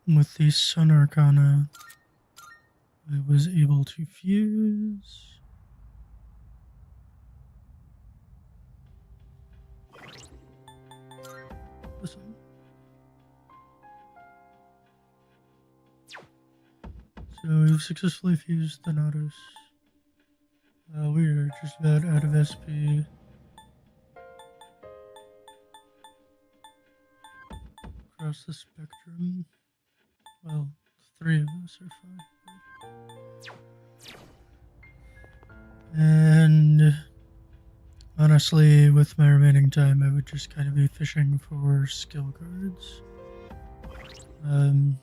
With the Sun Arcana, I was able to fuse. Listen. So we've successfully fused Thanatos. We are just about out of SP. Across the spectrum. Well, 3 of us are fine. And honestly, with my remaining time, I would just kind of be fishing for skill cards. And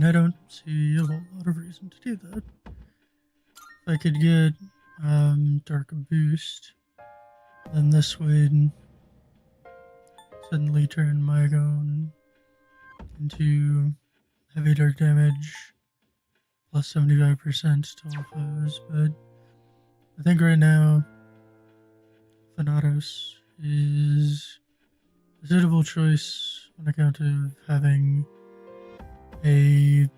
I don't see a whole lot of reason to do that. If I could get Dark Boost, then this would suddenly turn Mygon into heavy dark damage plus 75% to all foes, but I think right now Thanatos is a suitable choice on account of having a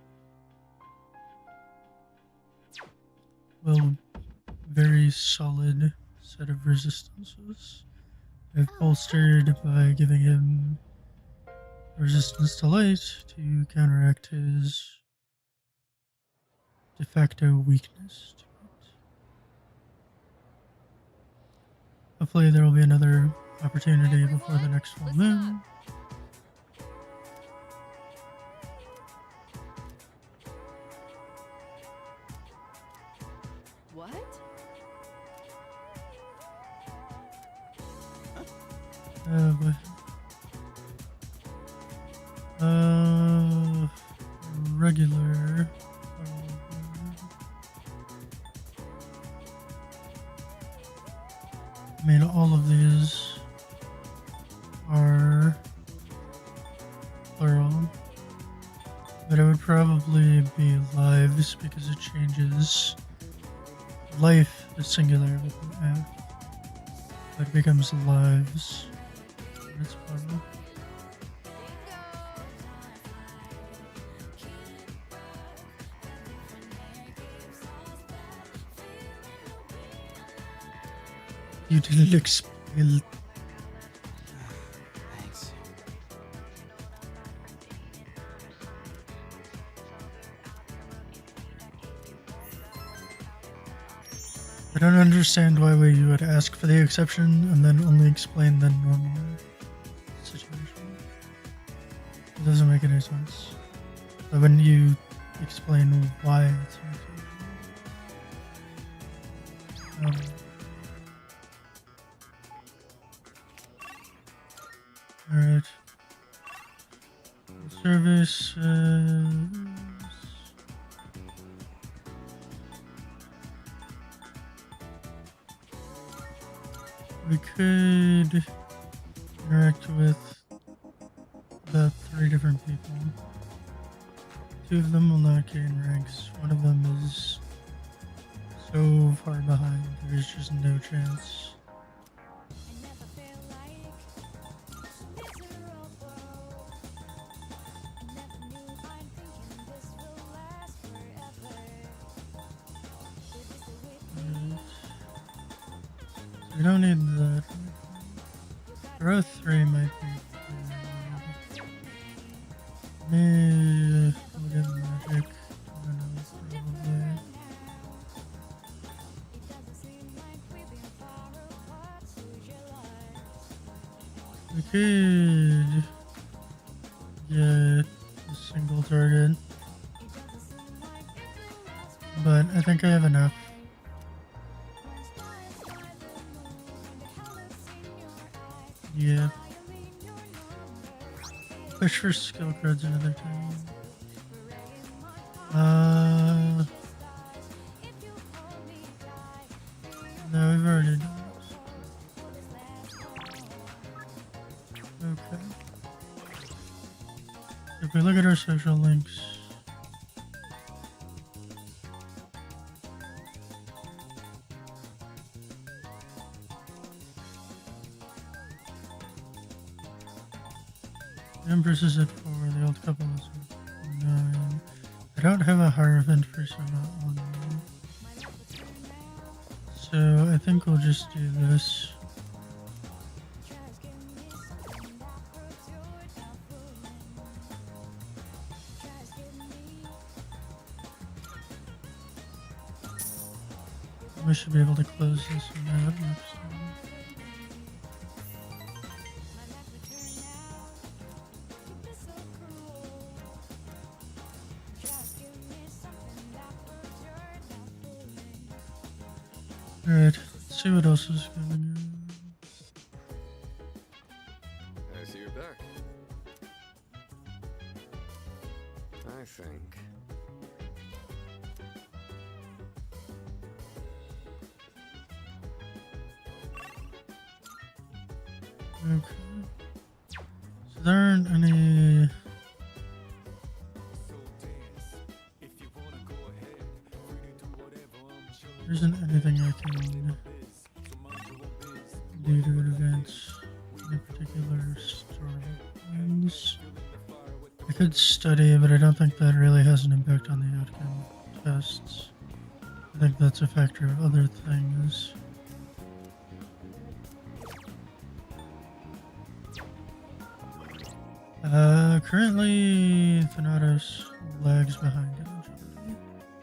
very solid set of resistances. I've bolstered by giving him resistance to light to counteract his de facto weakness to it. Hopefully there will be another opportunity before the next full moon. What? Boy. Regular. I mean, all of these are plural, but it would probably be lives because it changes. Life is singular with an F, but it becomes lives when it's plural. You didn't explain. Thanks. I don't understand why you would ask for the exception and then only explain the normal situation. It doesn't make any sense. Why wouldn't you explain why it's an exception? Alright. Services. We could interact with about 3 different people. 2 of them will not gain ranks. One of them is so far behind, there's just no chance. We don't need that. Row 3 might be good. Maybe we'll get magic. I don't know, probably. We could get a single target, but I think I have enough. Yeah. Push for skill cards another time. No, we've already done this. Okay. If we look at our social links, the Empress is at 4, the failed couple is 9. I don't have a higher event persona on me. So I think we'll just do this. We should be able to close this one out next time. Alright, let's see what else is going on. I see you're back. I think. Okay. So there aren't any. There isn't anything I can do to advance any particular storylines. I could study, but I don't think that really has an impact on the outcome tests. I think that's a factor of other things. Currently, Thanatos lags behind in agility.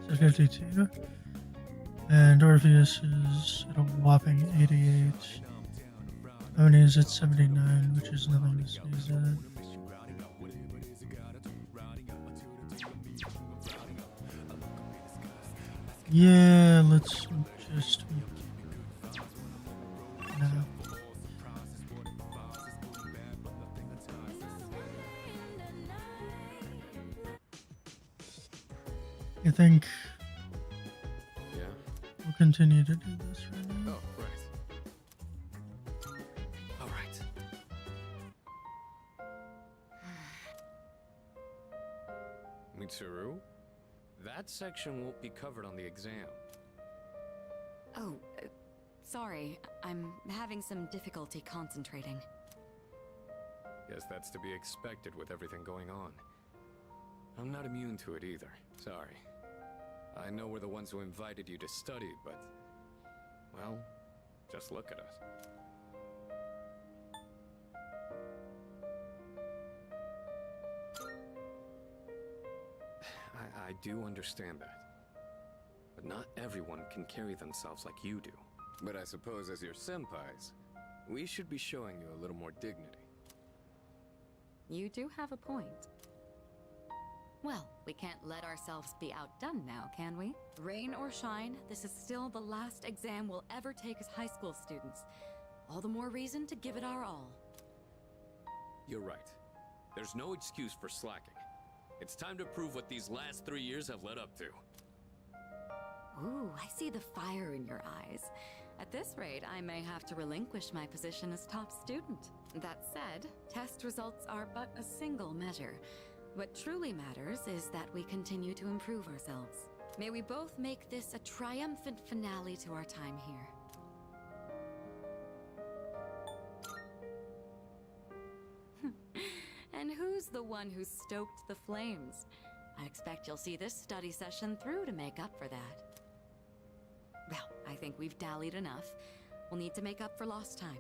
It's at 52. And Orpheus is at a whopping 88. Oni is at 79, which is nothing to sneeze at. Yeah, let's just... No. I think we'll continue to do this right now. Oh, right. All right. Mitsuru, that section won't be covered on the exam. Oh, sorry. I'm having some difficulty concentrating. Guess that's to be expected with everything going on. I'm not immune to it either. Sorry. I know we're the ones who invited you to study, but... well, just look at us. I do understand that. But not everyone can carry themselves like you do. But I suppose as your senpais, we should be showing you a little more dignity. You do have a point. Well, we can't let ourselves be outdone now, can we? Rain or shine, this is still the last exam we'll ever take as high school students. All the more reason to give it our all. You're right. There's no excuse for slacking. It's time to prove what these last 3 years have led up to. Ooh, I see the fire in your eyes. At this rate, I may have to relinquish my position as top student. That said, test results are but a single measure. What truly matters is that we continue to improve ourselves. May we both make this a triumphant finale to our time here. And who's the one who stoked the flames? I expect you'll see this study session through to make up for that. Well, I think we've dallied enough. We'll need to make up for lost time.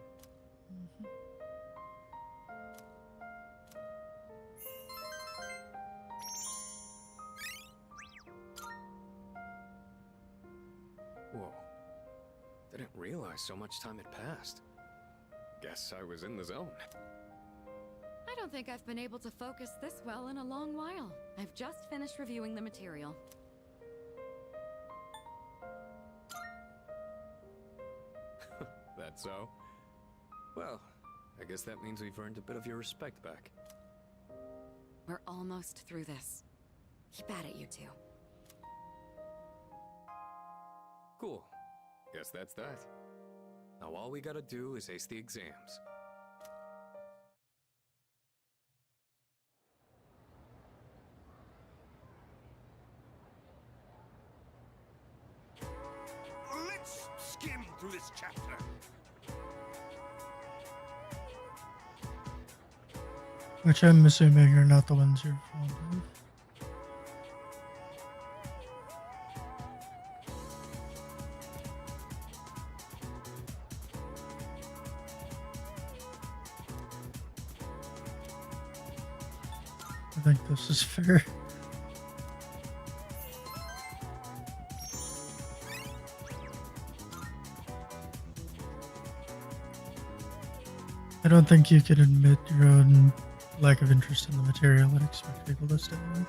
Whoa. Didn't realize so much time had passed. Guess I was in the zone. I don't think I've been able to focus this well in a long while. I've just finished reviewing the material. That so? Well, I guess that means we've earned a bit of your respect back. We're almost through this. Keep at it, you two. Cool. Guess that's that. Now all we gotta do is ace the exams. Let's skim through this chapter. Which I'm assuming are not the ones you're fond of. I think this is fair. I don't think you can admit your own lack of interest in the material and expect people to stay with.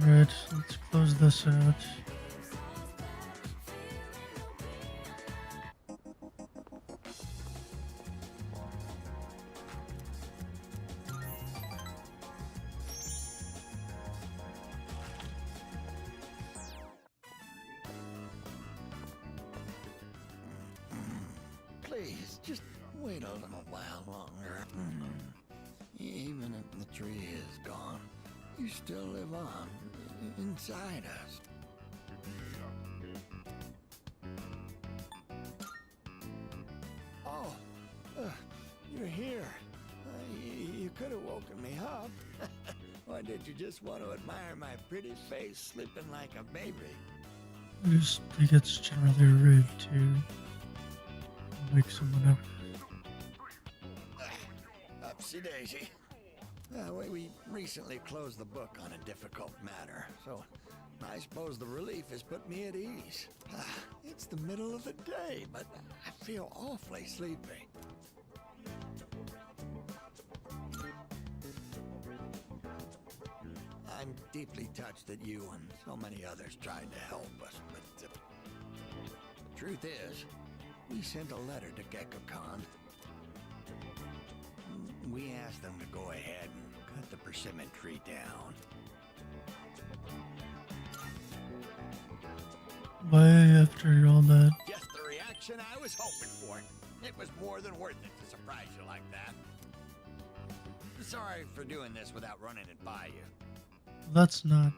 Alright, let's close this out. Please, just wait a little while longer. Even if the tree is gone, you still live on inside us. Oh, you're here. You could have woken me up. Or did you just want to admire my pretty face sleeping like a baby? I just think it's generally rude to wake someone up. Upsy daisy. We recently closed the book on a difficult matter, so I suppose the relief has put me at ease. It's the middle of the day, but I feel awfully sleepy. I'm deeply touched that you and so many others tried to help us, but the truth is, we sent a letter to GeckoCon. We asked them to go ahead and cut the persimmon tree down. Why, after all that? Just the reaction I was hoping for. It was more than worth it to surprise you like that. Sorry for doing this without running it by you. That's not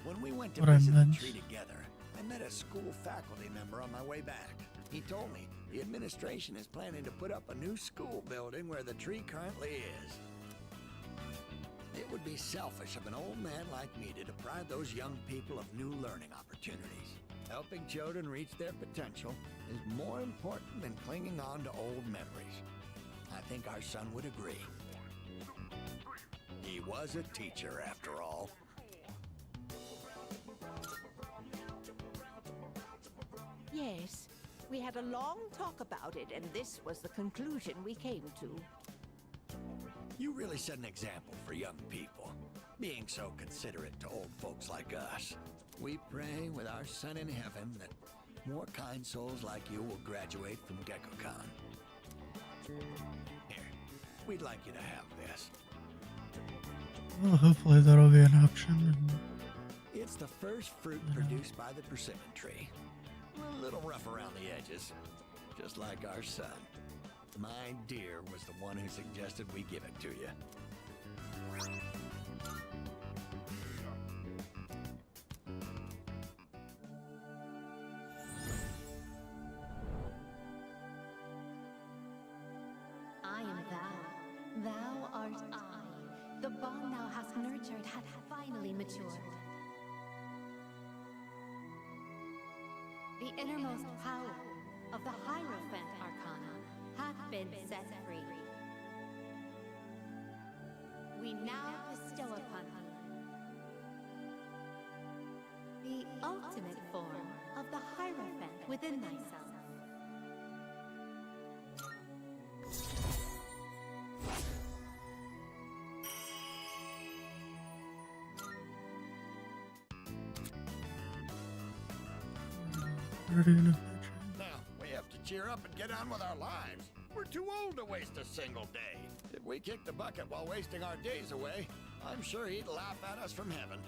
When we went to what I visit the meant. tree together, I met a school faculty member on my way back. He told me the administration is planning to put up a new school building where the tree currently is. It would be selfish of an old man like me to deprive those young people of new learning opportunities. Helping children reach their potential is more important than clinging on to old memories. I think our son would agree. He was a teacher, after all. Yes, we had a long talk about it, and this was the conclusion we came to. You really set an example for young people, being so considerate to old folks like us. We pray with our son in heaven that more kind souls like you will graduate from GeckoCon. Here, we'd like you to have this. Well, hopefully that'll be an option. And It's the first fruit produced by the persimmon tree. A little rough around the edges, just like our son. My dear was the one who suggested we give it to you. I am thou, thou art I. The bond thou hast nurtured hath finally matured. The innermost power of the Hierophant Arcana hath been set free. We now bestow upon thee the ultimate form of the Hierophant within thyself. already in a Now, we have to cheer up and get on with our lives. We're too old to waste a single day. If we kick the bucket while wasting our days away, I'm sure he'd laugh at us from heaven.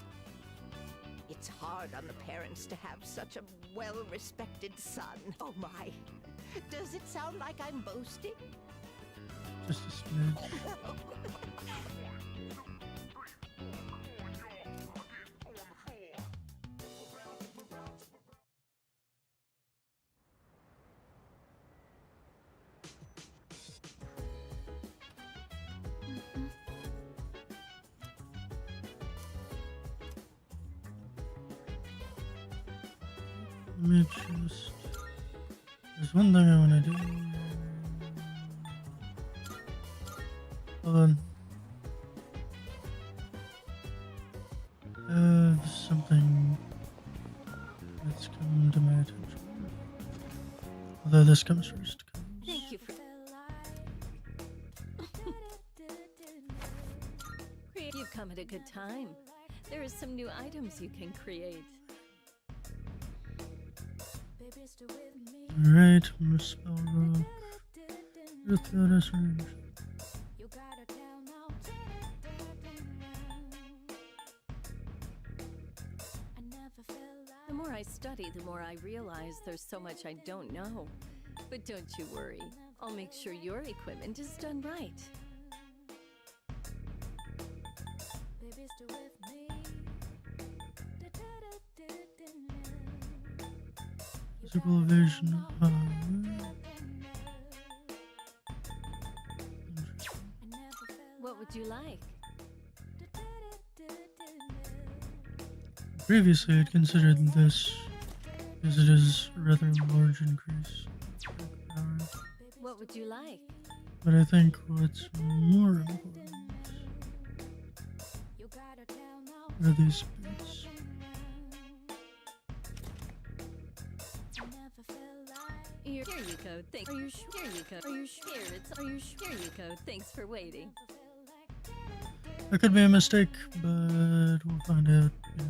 It's hard on the parents to have such a well-respected son. Oh my. Does it sound like I'm boasting? just a smidge. Let me just. There's one thing I want to do. Hold on. Have something that's come to my attention. Although this comes first. Thank you for. You've come at a good time. There are some new items you can create. Alright, Miss Spellrock. Earth Goddess Range. The more I study, the more I realize there's so much I don't know. But don't you worry. I'll make sure your equipment is done right. Physical evasion. What would you like? Previously, I'd considered this as it is a rather large increase in power. What would you like? But I think what's more important are these bits. Here you go. Thank. Are you sure? Here you go. Are you sure? Are you sure? Here you go. Thanks for waiting. That could be a mistake, but we'll find out. Yeah.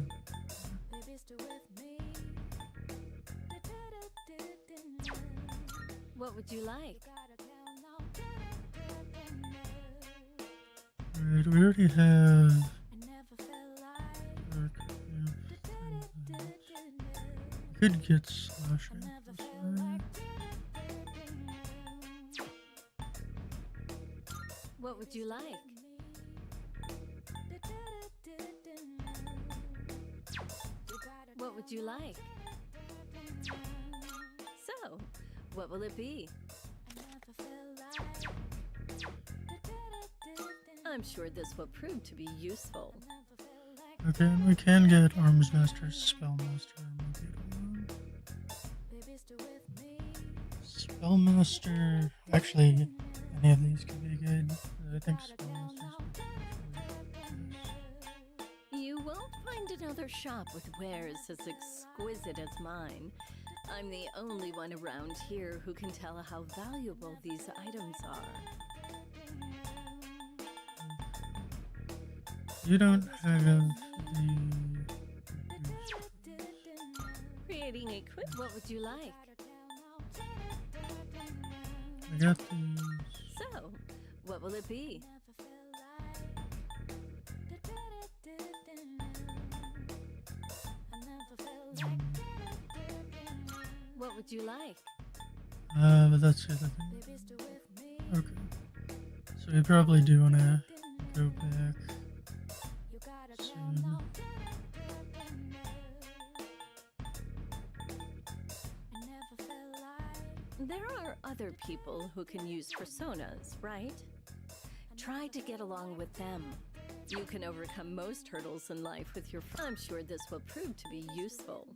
What would you like? Alright, we already have. Could get slashing. What would you like? What would you like? So, what will it be? I'm sure this will prove to be useful. Okay, and we can get Arms Master, Spellmaster, Spellmaster. Actually, any of these could be good. I think Spellmaster's You won't find another shop with wares as exquisite as mine. I'm the only one around here who can tell how valuable these items are. You don't have the. Creating a quick. What would you like? I got these. So, what will it be? What would you like? But that's it, I think. Okay. So we probably do want to go back soon. There are other people who can use personas, right? Try to get along with them. You can overcome most hurdles in life with your friends. I'm sure this will prove to be useful.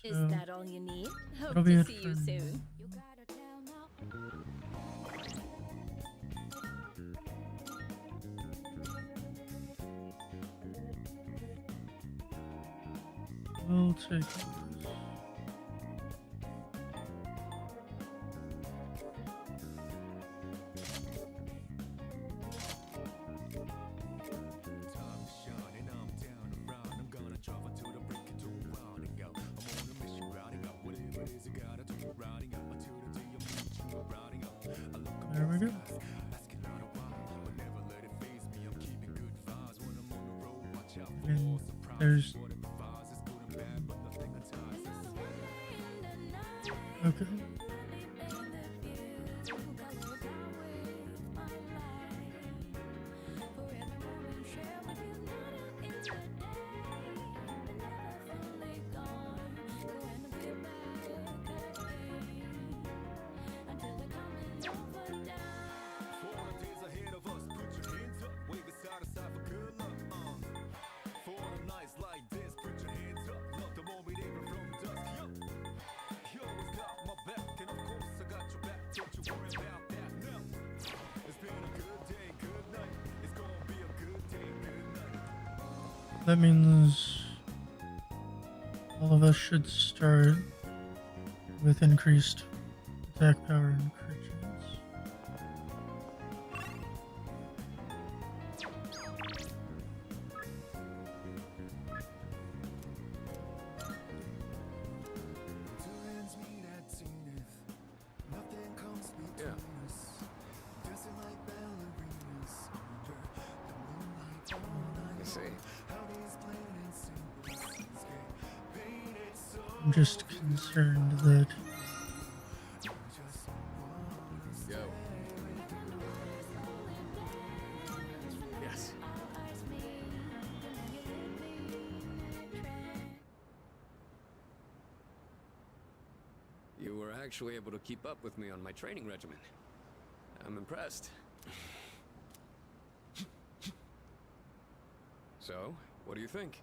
Is So, that all you need? Hope that'll be to it see you for soon. We'll take this. There we go. And there's. Okay. That means all of us should start with increased attack power and crit chance. Yeah. I see. I'm just concerned that Go. Yes. You were actually able to keep up with me on my training regimen. I'm impressed. So, what do you think?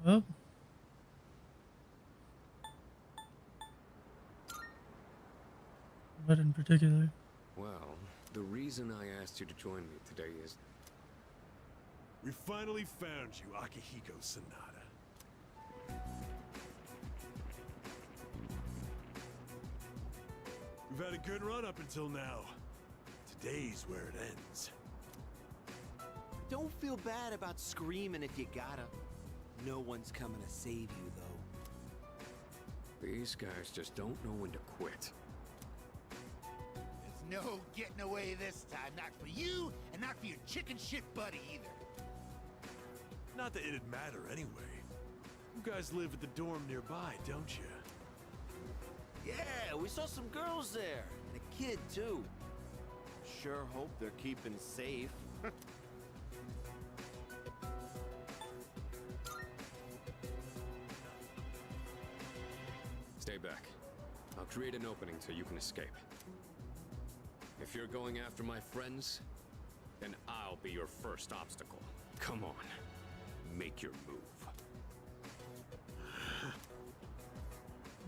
well, what in particular? Well, the reason I asked you to join me today is We finally found you, Akihiko Sanada. We've had a good run up until now. Today's where it ends. Don't feel bad about screaming if you gotta. No one's coming to save you, though. these guys just don't know when to quit. There's no getting away this time. Not for you, and not for your chicken shit buddy either. Not that it'd matter anyway. You guys live at the dorm nearby, don't you? Yeah, we saw some girls there. And a kid, too. Sure hope they're keeping safe. Stay back. I'll create an opening so you can escape. If you're going after my friends, then I'll be your first obstacle. Come on. Make your move.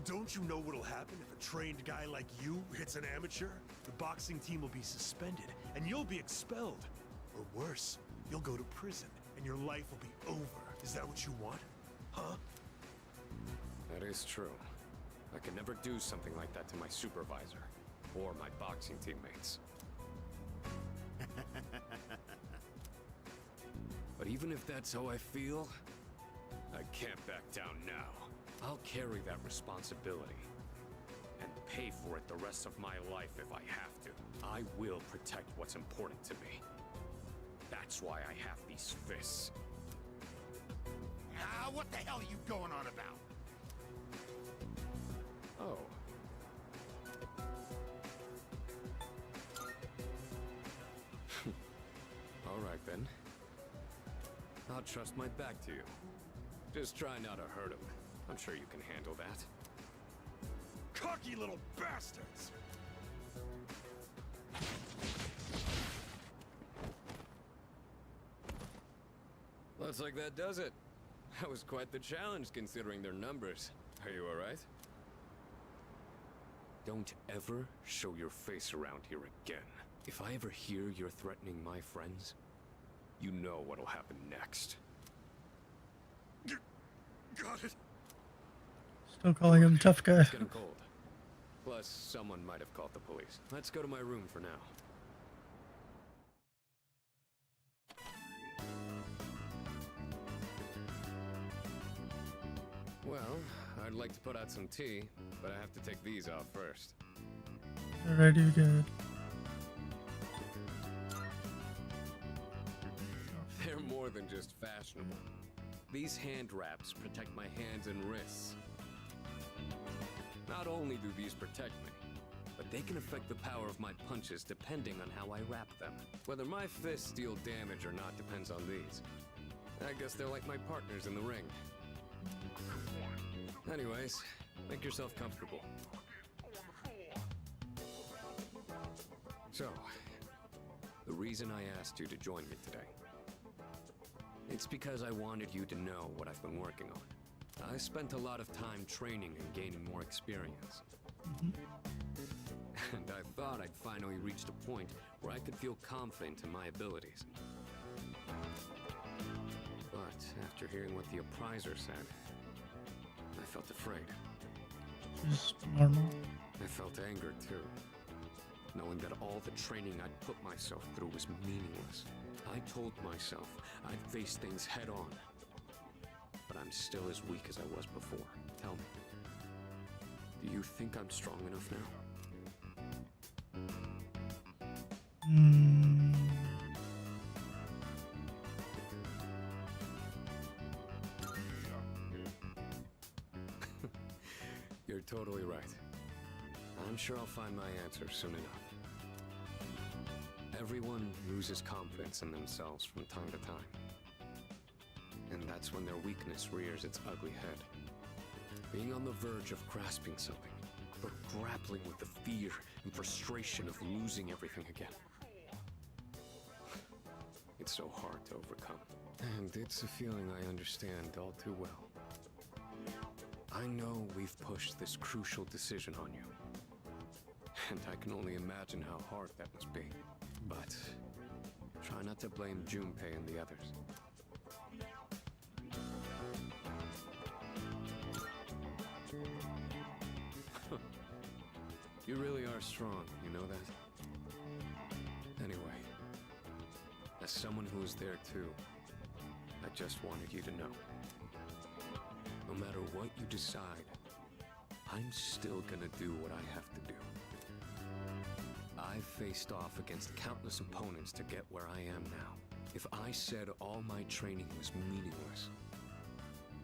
Don't you know what'll happen if a trained guy like you hits an amateur? The boxing team will be suspended, and you'll be expelled. Or worse, you'll go to prison, and your life will be over. Is that what you want? Huh? That is true. I could never do something like that to my supervisor, or my boxing teammates. But even if that's how I feel, I can't back down now. I'll carry that responsibility and pay for it the rest of my life if I have to. I will protect what's important to me. That's why I have these fists. Ah, what the hell are you going on about? Oh. All right then. I'll trust my back to you. Just try not to hurt him. I'm sure you can handle that. Cocky little bastards! Looks like that does it. That was quite the challenge considering their numbers. Are you alright? Don't ever show your face around here again. If I ever hear you're threatening my friends, you know what'll happen next. Got it. Still calling him tough guy. It's getting cold. Plus, someone might have called the police. Let's go to my room for now. Well, I'd like to put out some tea, but I have to take these off first. Alrighty, good. They're more than just fashionable. These hand wraps protect my hands and wrists. Not only do these protect me, but they can affect the power of my punches depending on how I wrap them. Whether my fists deal damage or not depends on these. I guess they're like my partners in the ring. Anyways, make yourself comfortable. So, the reason I asked you to join me today, it's because I wanted you to know what I've been working on. I spent a lot of time training and gaining more experience. and I thought I'd finally reached a point where I could feel confident in my abilities. But after hearing what the appraiser said, I felt afraid. Which is normal. I felt anger too, knowing that all the training I'd put myself through was meaningless. I told myself I'd face things head on, but I'm still as weak as I was before. Tell me, do you think I'm strong enough now? Hmm. You're totally right. I'm sure I'll find my answer soon enough. Everyone loses confidence in themselves from time to time. And that's when their weakness rears its ugly head. Being on the verge of grasping something, or grappling with the fear and frustration of losing everything again. It's so hard to overcome. And it's a feeling I understand all too well. I know we've pushed this crucial decision on you. And I can only imagine how hard that must be. But try not to blame Junpei and the others. You really are strong, you know that? Anyway, as someone who was there too, I just wanted you to know. No matter what you decide, I'm still gonna do what I have to do. I've faced off against countless opponents to get where I am now. If I said all my training was meaningless,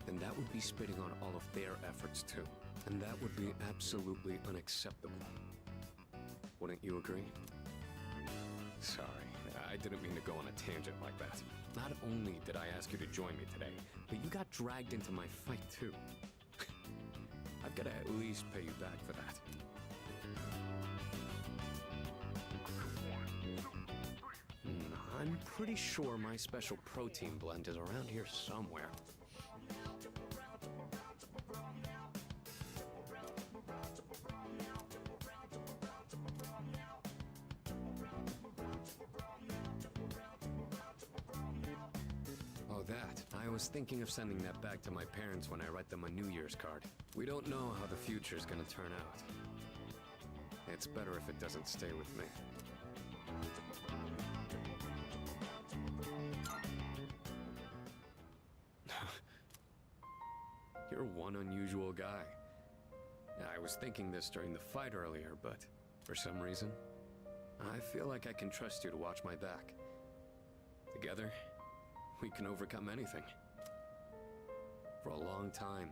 then that would be spitting on all of their efforts too. And that would be absolutely unacceptable. Wouldn't you agree? Sorry, I didn't mean to go on a tangent like that. Not only did I ask you to join me today, but you got dragged into my fight too. I've got to at least pay you back for that. I'm pretty sure my special protein blend is around here somewhere. Oh, that. I was thinking of sending that back to my parents when I write them a New Year's card. We don't know how the future's gonna turn out. It's better if it doesn't stay with me. You're one unusual guy. I was thinking this during the fight earlier, but for some reason, I feel like I can trust you to watch my back. Together, we can overcome anything. For a long time,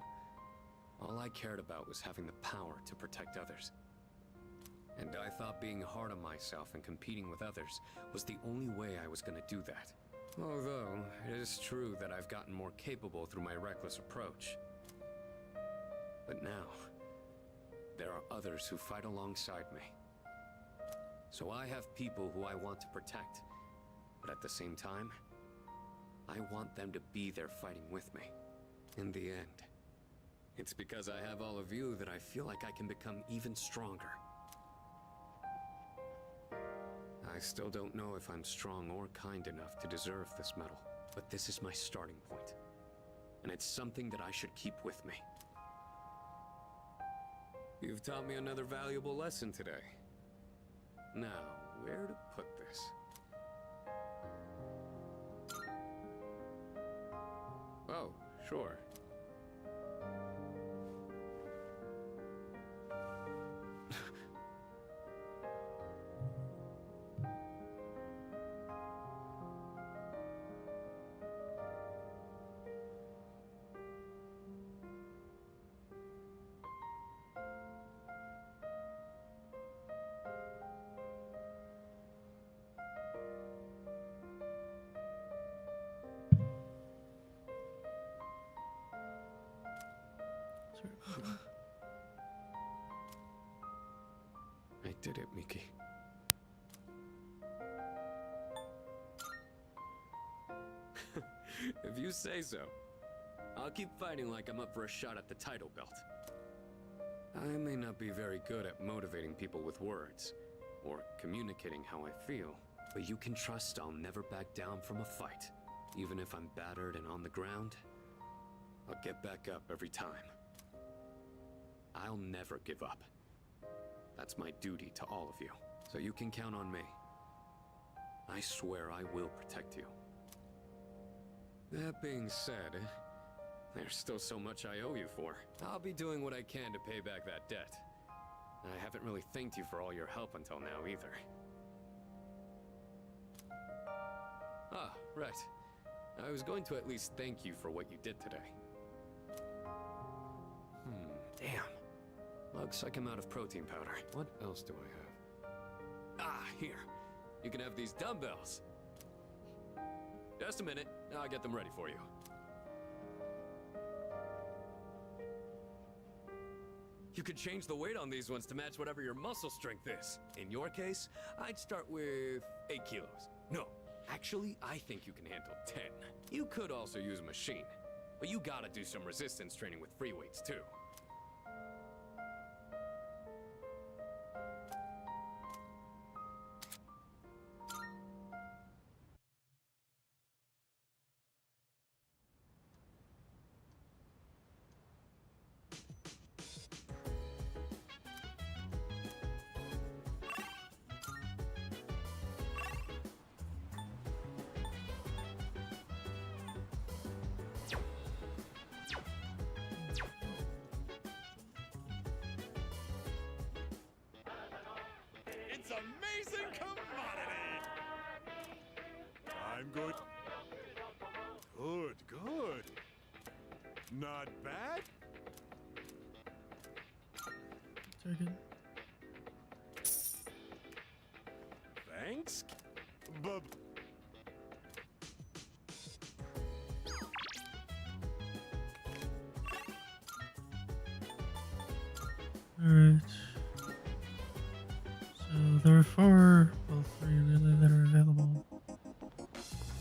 all I cared about was having the power to protect others. And I thought being hard on myself and competing with others was the only way I was gonna do that. Although, it is true that I've gotten more capable through my reckless approach. But now, there are others who fight alongside me. So I have people who I want to protect, but at the same time, I want them to be there fighting with me. In the end, it's because I have all of you that I feel like I can become even stronger. I still don't know if I'm strong or kind enough to deserve this medal, but this is my starting point, and it's something that I should keep with me. You've taught me another valuable lesson today. Now, where to put this? Oh, sure. Sorry about that. I did it, Miki. If you say so. I'll keep fighting like I'm up for a shot at the title belt. I may not be very good at motivating people with words, or communicating how I feel, but you can trust I'll never back down from a fight. Even if I'm battered and on the ground, I'll get back up every time. I'll never give up. That's my duty to all of you, so you can count on me. I swear I will protect you. That being said, there's still so much I owe you for. I'll be doing what I can to pay back that debt. I haven't really thanked you for all your help until now either. Ah, right. I was going to at least thank you for what you did today. Damn. Looks like I'm out of protein powder. What else do I have? Ah, here. You can have these dumbbells. Just a minute. I'll get them ready for you. You could change the weight on these ones to match whatever your muscle strength is. In your case, I'd start with 8 kilos. No, actually, I think you can handle 10. You could also use a machine, but you gotta do some resistance training with free weights too. It's amazing commodity! I'm going... Good, good. Not bad? Take it. Thanks? Bub... Alright. So there are 4, well 3 really that are available.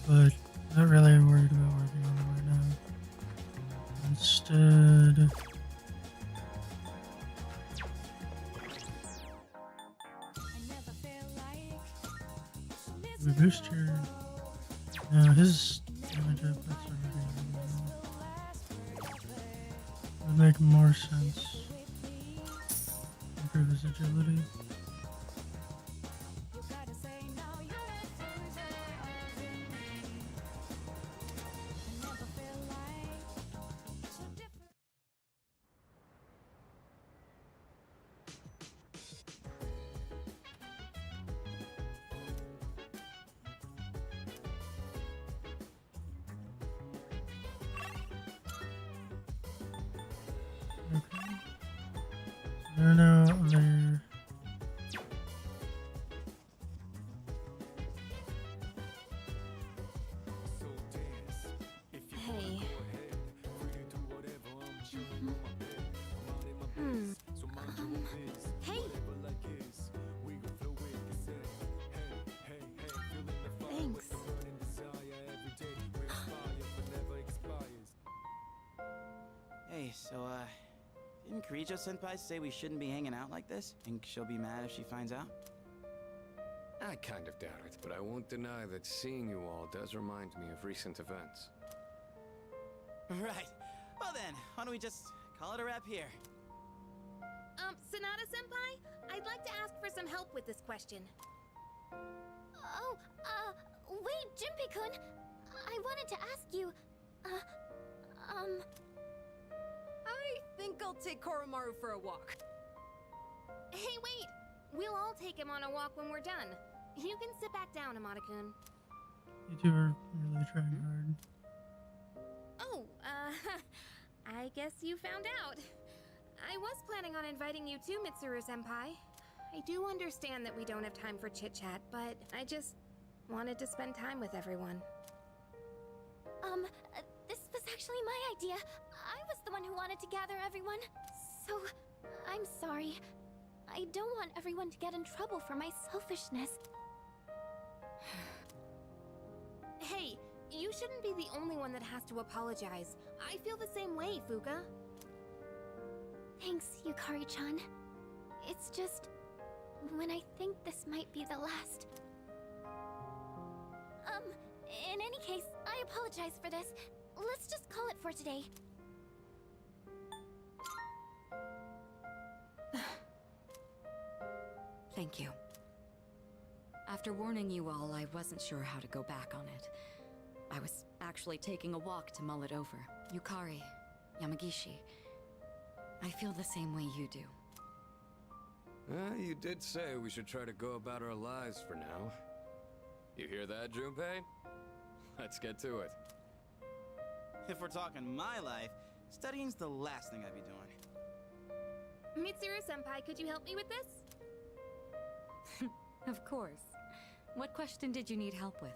But I'm not really worried about working on them right now. Instead... we boost here. No, his damage outputs are already would make more sense. Improve his agility. Okay. There are no other... Hey. Hey! Thanks. Hey, so, didn't Kirijo-senpai say we shouldn't be hanging out like this? Think she'll be mad if she finds out? I kind of doubt it, but I won't deny that seeing you all does remind me of recent events. Right. Well then, why don't we just call it a wrap here? Sonata-senpai? I'd like to ask for some help with this question. Oh, wait, Junpei-kun. I wanted to ask you, I think I'll take Koromaru for a walk. Hey, wait! We'll all take him on a walk when we're done. You can sit back down, Amada-kun. You two are really trying hard. Oh, I guess you found out. I was planning on inviting you too, Mitsuru-senpai. I do understand that we don't have time for chit-chat, but I just wanted to spend time with everyone. this was actually my idea. I was the one who wanted to gather everyone. So, I'm sorry. I don't want everyone to get in trouble for my selfishness. Hey, you shouldn't be the only one that has to apologize. I feel the same way, Fuka. Thanks, Yukari-chan. It's just... when I think this might be the last... in any case, I apologize for this. Let's just call it for today. Thank you. After warning you all, I wasn't sure how to go back on it. I was actually taking a walk to mull it over. Yukari, Yamagishi, I feel the same way you do. You did say we should try to go about our lives for now. You hear that, Junpei? Let's get to it. If we're talking my life, studying's the last thing I'd be doing. Mitsuru-senpai, could you help me with this? Of course. What question did you need help with?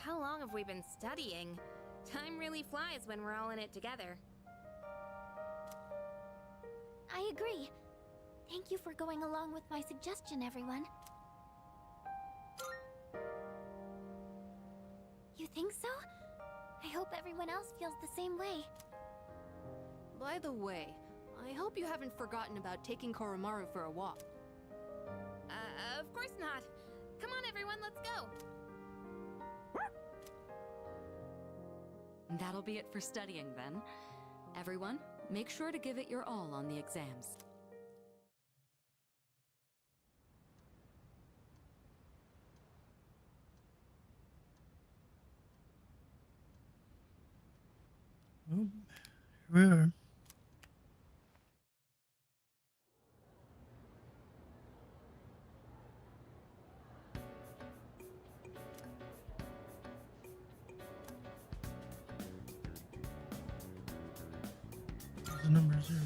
How long have we been studying? Time really flies when we're all in it together. I agree. Thank you for going along with my suggestion, everyone. You think so? I hope everyone else feels the same way. By the way, I hope you haven't forgotten about taking Koromaru for a walk. Of course not. Come on, everyone, let's go. That'll be it for studying then. Everyone, make sure to give it your all on the exams. Oh, here we are. The numbers here.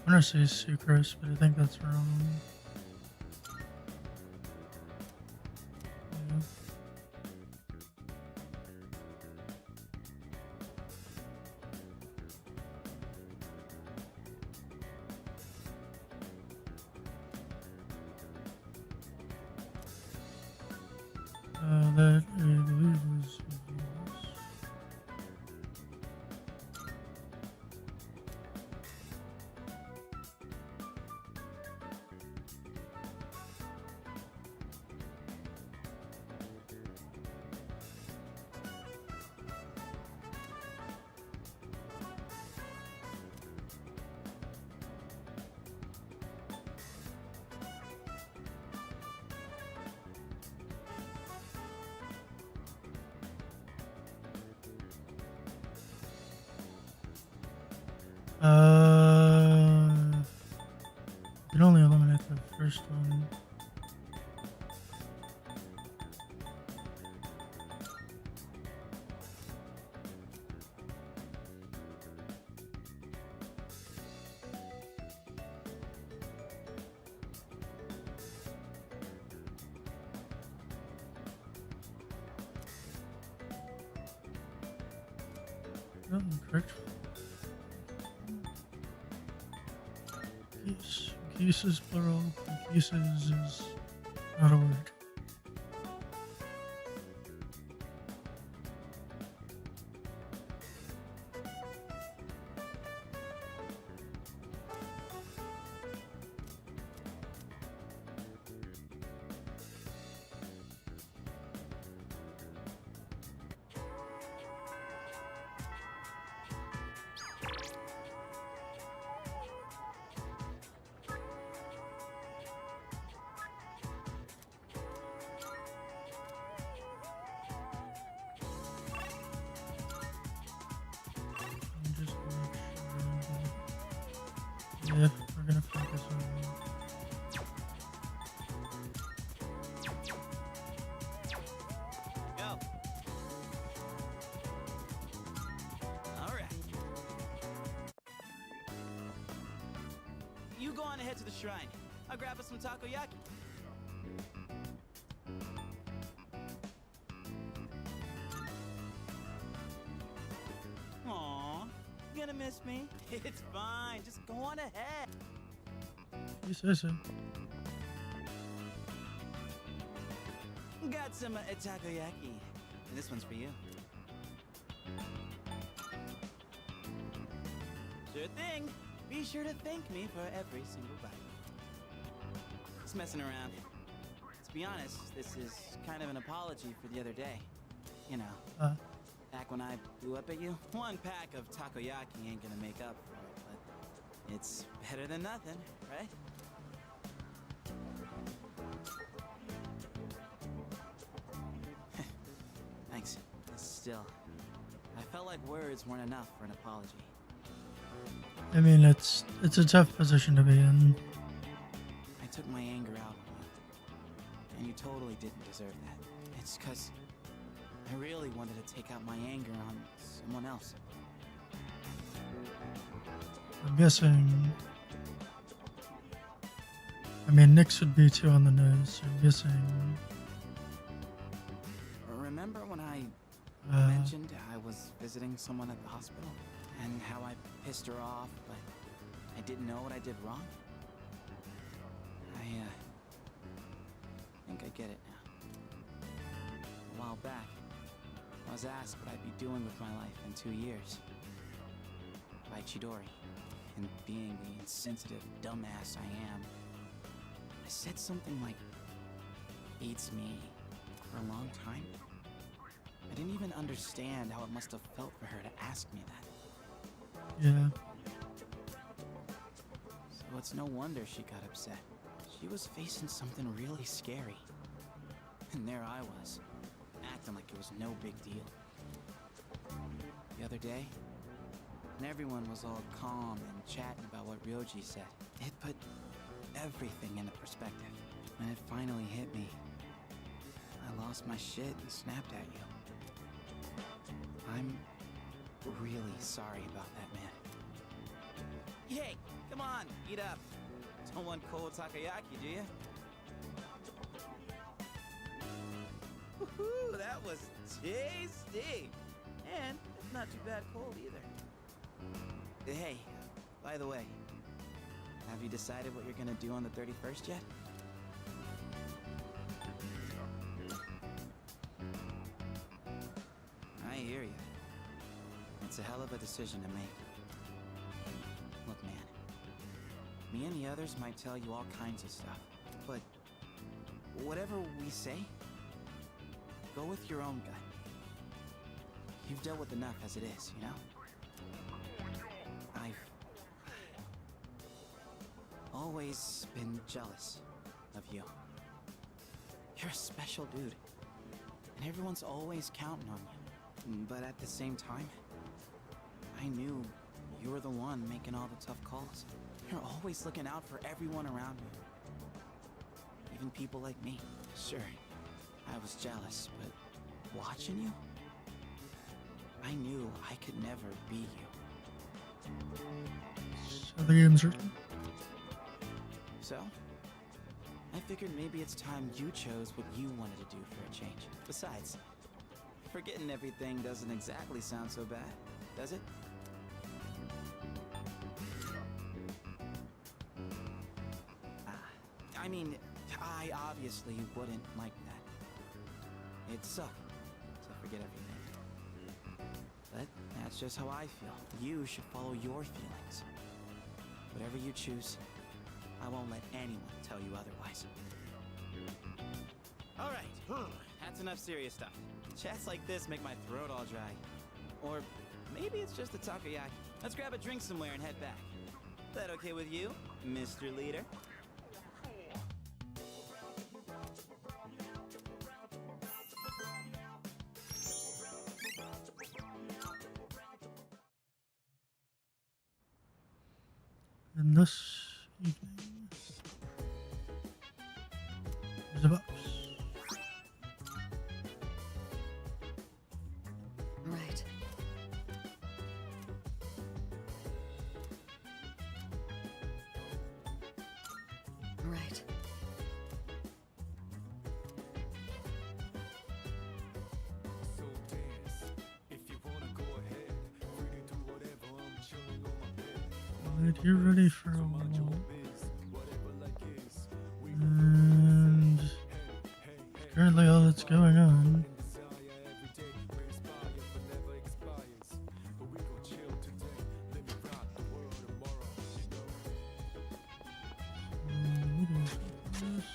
I want to say sucrose, but I think that's wrong. Yeah. That I believe was. You can only eliminate the first one. Oh, correct. Yes, geese is plural. Geeses is not a word. Yeah, we're gonna focus on Go. All right. You go on ahead to the shrine. I'll grab us some takoyaki. Aw, you gonna miss me? It's fine. Just go on ahead. You say so. Got some takoyaki. And this one's for you. Sure thing. Be sure to thank me for every single bite. Just messing around. To be honest, this is kind of an apology for the other day. You know, back when I blew up at you. One pack of takoyaki ain't gonna make up for it, but it's better than nothing, right? Thanks. Still, I felt like words weren't enough for an apology. I mean, it's a tough position to be in. I took my anger out on you, and you totally didn't deserve that. It's 'cause I really wanted to take out my anger on someone else. I'm guessing. I mean, Nyx would be too on the nose, so I'm guessing. Remember when I mentioned I was visiting someone at the hospital? And how I pissed her off, but I didn't know what I did wrong? I think I get it now. A while back, I was asked what I'd be doing with my life in 2 years. By Chidori. And being the insensitive dumbass I am, I said something like, beats me for a long time. I didn't even understand how it must have felt for her to ask me that. Yeah. So it's no wonder she got upset. She was facing something really scary. And there I was, acting like it was no big deal. The other day, when everyone was all calm and chatting about what Ryoji said, it put everything into perspective. When it finally hit me, I lost my shit and snapped at you. I'm really sorry about that, man. Hey, come on, eat up. Don't want cold takoyaki, do you? Woohoo, that was tasty. And it's not too bad cold either. Hey, by the way, have you decided what you're gonna do on the 31st yet? I hear you. It's a hell of a decision to make. Look, man. Me and the others might tell you all kinds of stuff, but whatever we say, go with your own gut. You've dealt with enough as it is, you know? I've always been jealous of you. You're a special dude, and everyone's always counting on you. But at the same time, I knew you were the one making all the tough calls. You're always looking out for everyone around you. Even people like me. Sure, I was jealous, but watching you, I knew I could never be you. So the game's written. So, I figured maybe it's time you chose what you wanted to do for a change. Besides, forgetting everything doesn't exactly sound so bad, does it? I mean, I obviously wouldn't like that. It'd suck to forget everything. But that's just how I feel. You should follow your feelings. Whatever you choose, I won't let anyone tell you otherwise. Alright, that's enough serious stuff. Chats like this make my throat all dry. Or maybe it's just the takoyaki. Let's grab a drink somewhere and head back. That okay with you, Mr. Leader? And this evening, there's a box. Right. Right. So dance. If you wanna go ahead, free to do whatever. I'm chilling on my bed. Alright, you're ready for a So mind your while. own biz, whatever like is. We And currently all that's going on. desire every day, may inspire but never expires. But we gon' chill today. Let me rock the world tomorrow, you know. What is this?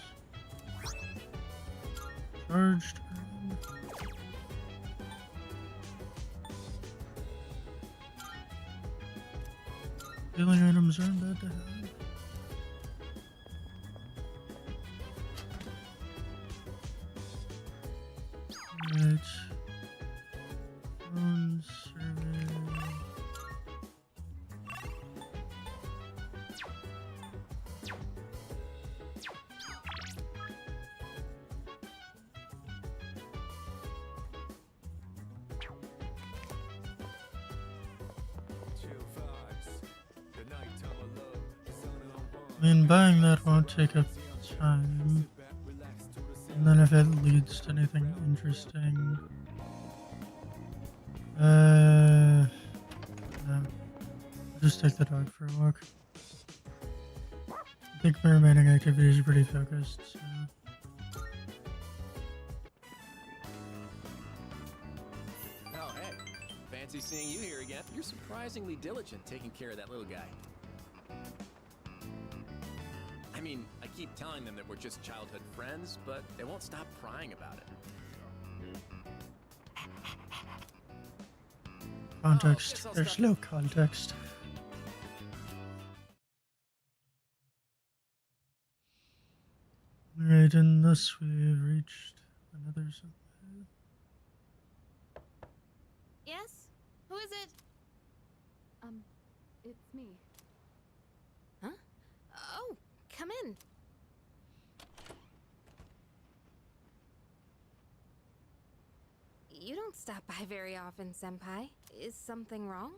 Charged. Healing items aren't bad to have. Right. Phone survey. Chill vibes. The nighttime of love, the sun and I mean, buying that won't take up time. And then if it leads to anything interesting, no. I'll just take the dog for a walk. I think my remaining activities are pretty focused, so. Oh, hey. Fancy seeing you here again. You're surprisingly diligent taking care of that little guy. I mean, I keep telling them that we're just childhood friends, but they won't stop crying about it. Context. guess I'll There's stop. no context. Alright, and thus we've reached another subway. Yes? Who is it? It's me. Huh? Oh, come in. You don't stop by very often, Senpai. Is something wrong?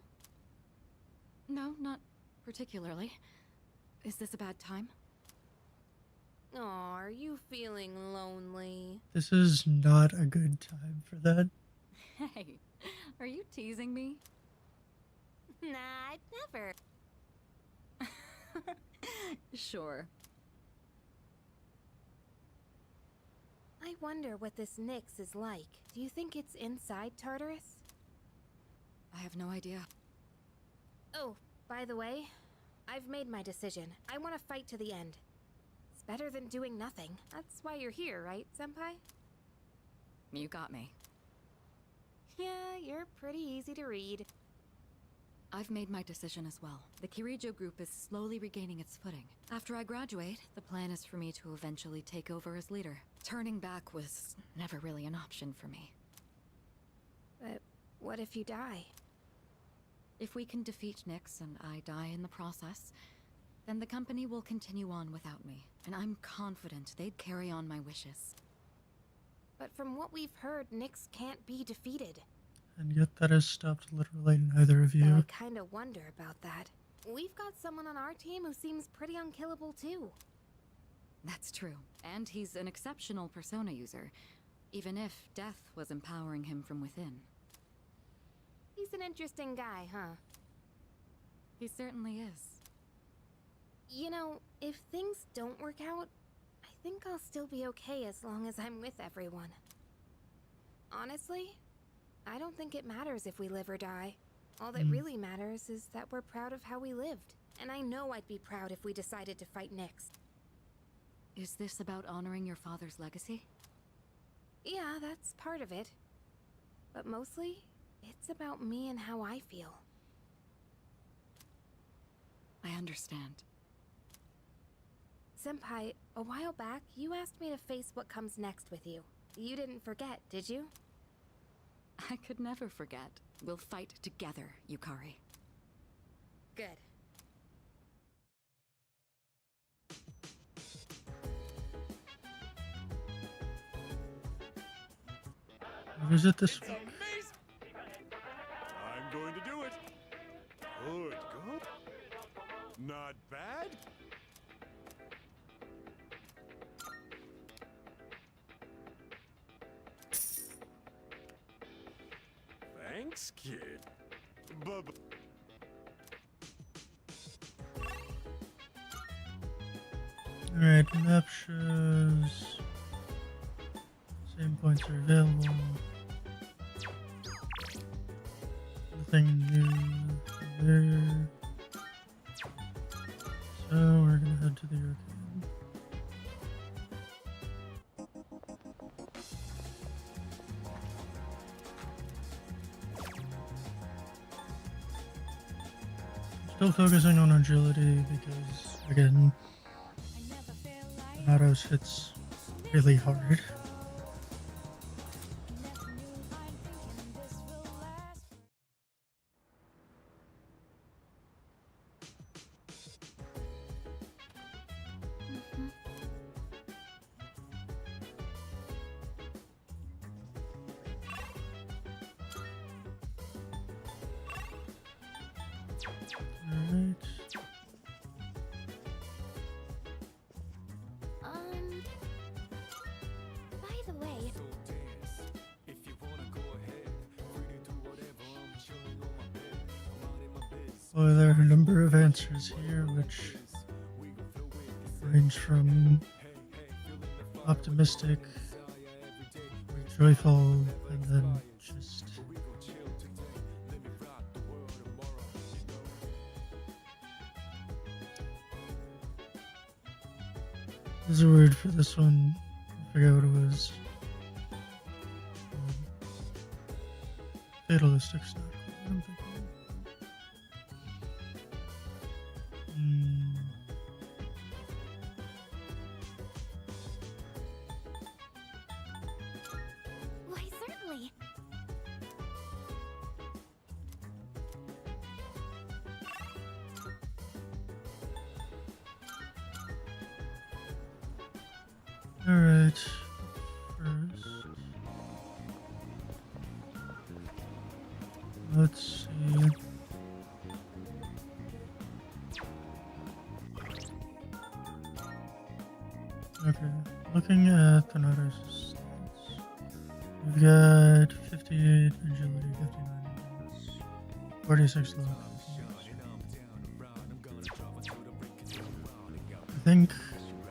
No, not particularly. Is this a bad time? Aw, are you feeling lonely? This is not a good time for that. Hey, are you teasing me? Nah, I'd never. Sure. I wonder what this Nyx is like. Do you think it's inside Tartarus? I have no idea. Oh, by the way, I've made my decision. I want to fight to the end. It's better than doing nothing. That's why you're here, right, Senpai? You got me. Yeah, you're pretty easy to read. I've made my decision as well. The Kirijo group is slowly regaining its footing. After I graduate, the plan is for me to eventually take over as leader. Turning back was never really an option for me. But what if you die? If we can defeat Nyx and I die in the process, then the company will continue on without me. And I'm confident they'd carry on my wishes. But from what we've heard, Nyx can't be defeated. And yet that has stopped literally neither of I you. kinda wonder about that. We've got someone on our team who seems pretty unkillable too. That's true. And he's an exceptional persona user, even if death was empowering him from within. He's an interesting guy, huh? He certainly is. You know, if things don't work out, I think I'll still be okay as long as I'm with everyone. Honestly, I don't think it matters if we live or die. All that really matters is that we're proud of how we lived. And I know I'd be proud if we decided to fight Nyx. Is this about honoring your father's legacy? Yeah, that's part of it. But mostly, it's about me and how I feel. I understand. Senpai, a while back, you asked me to face what comes next with you. You didn't forget, did you? I could never forget. We'll fight together, Yukari. Good. Visit this It's amazing. I'm going to do it. Good, good. Not bad. Thanks, kid. Bub. Alright, map shows. Same points are available. Nothing new there. So we're gonna head to the arcade. Still focusing on agility because, again, Thanatos hits really hard. Alright. By the way, Well, there are a number of answers here, which range from optimistic, joyful, and then just there's a word for this one. I forget what it was. Fatalistic stuff. I'm thinking. why certainly. Alright. First. Let's see. Okay. Looking at the notice stats. We've got 58 agility, 59 endurance, 46 luck. I think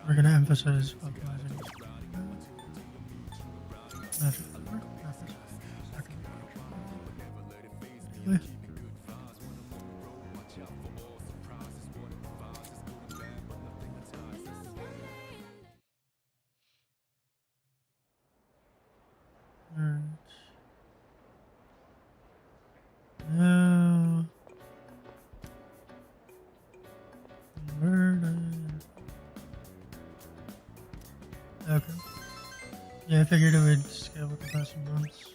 we're gonna emphasize optimizing. Magic. Alright. Now, where did okay. Yeah, I figured it would scale with the passing months.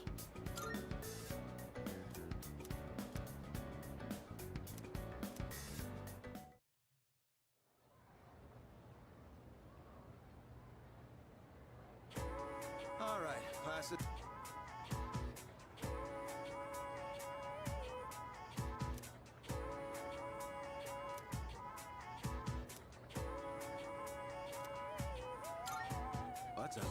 All right, class it. What's up?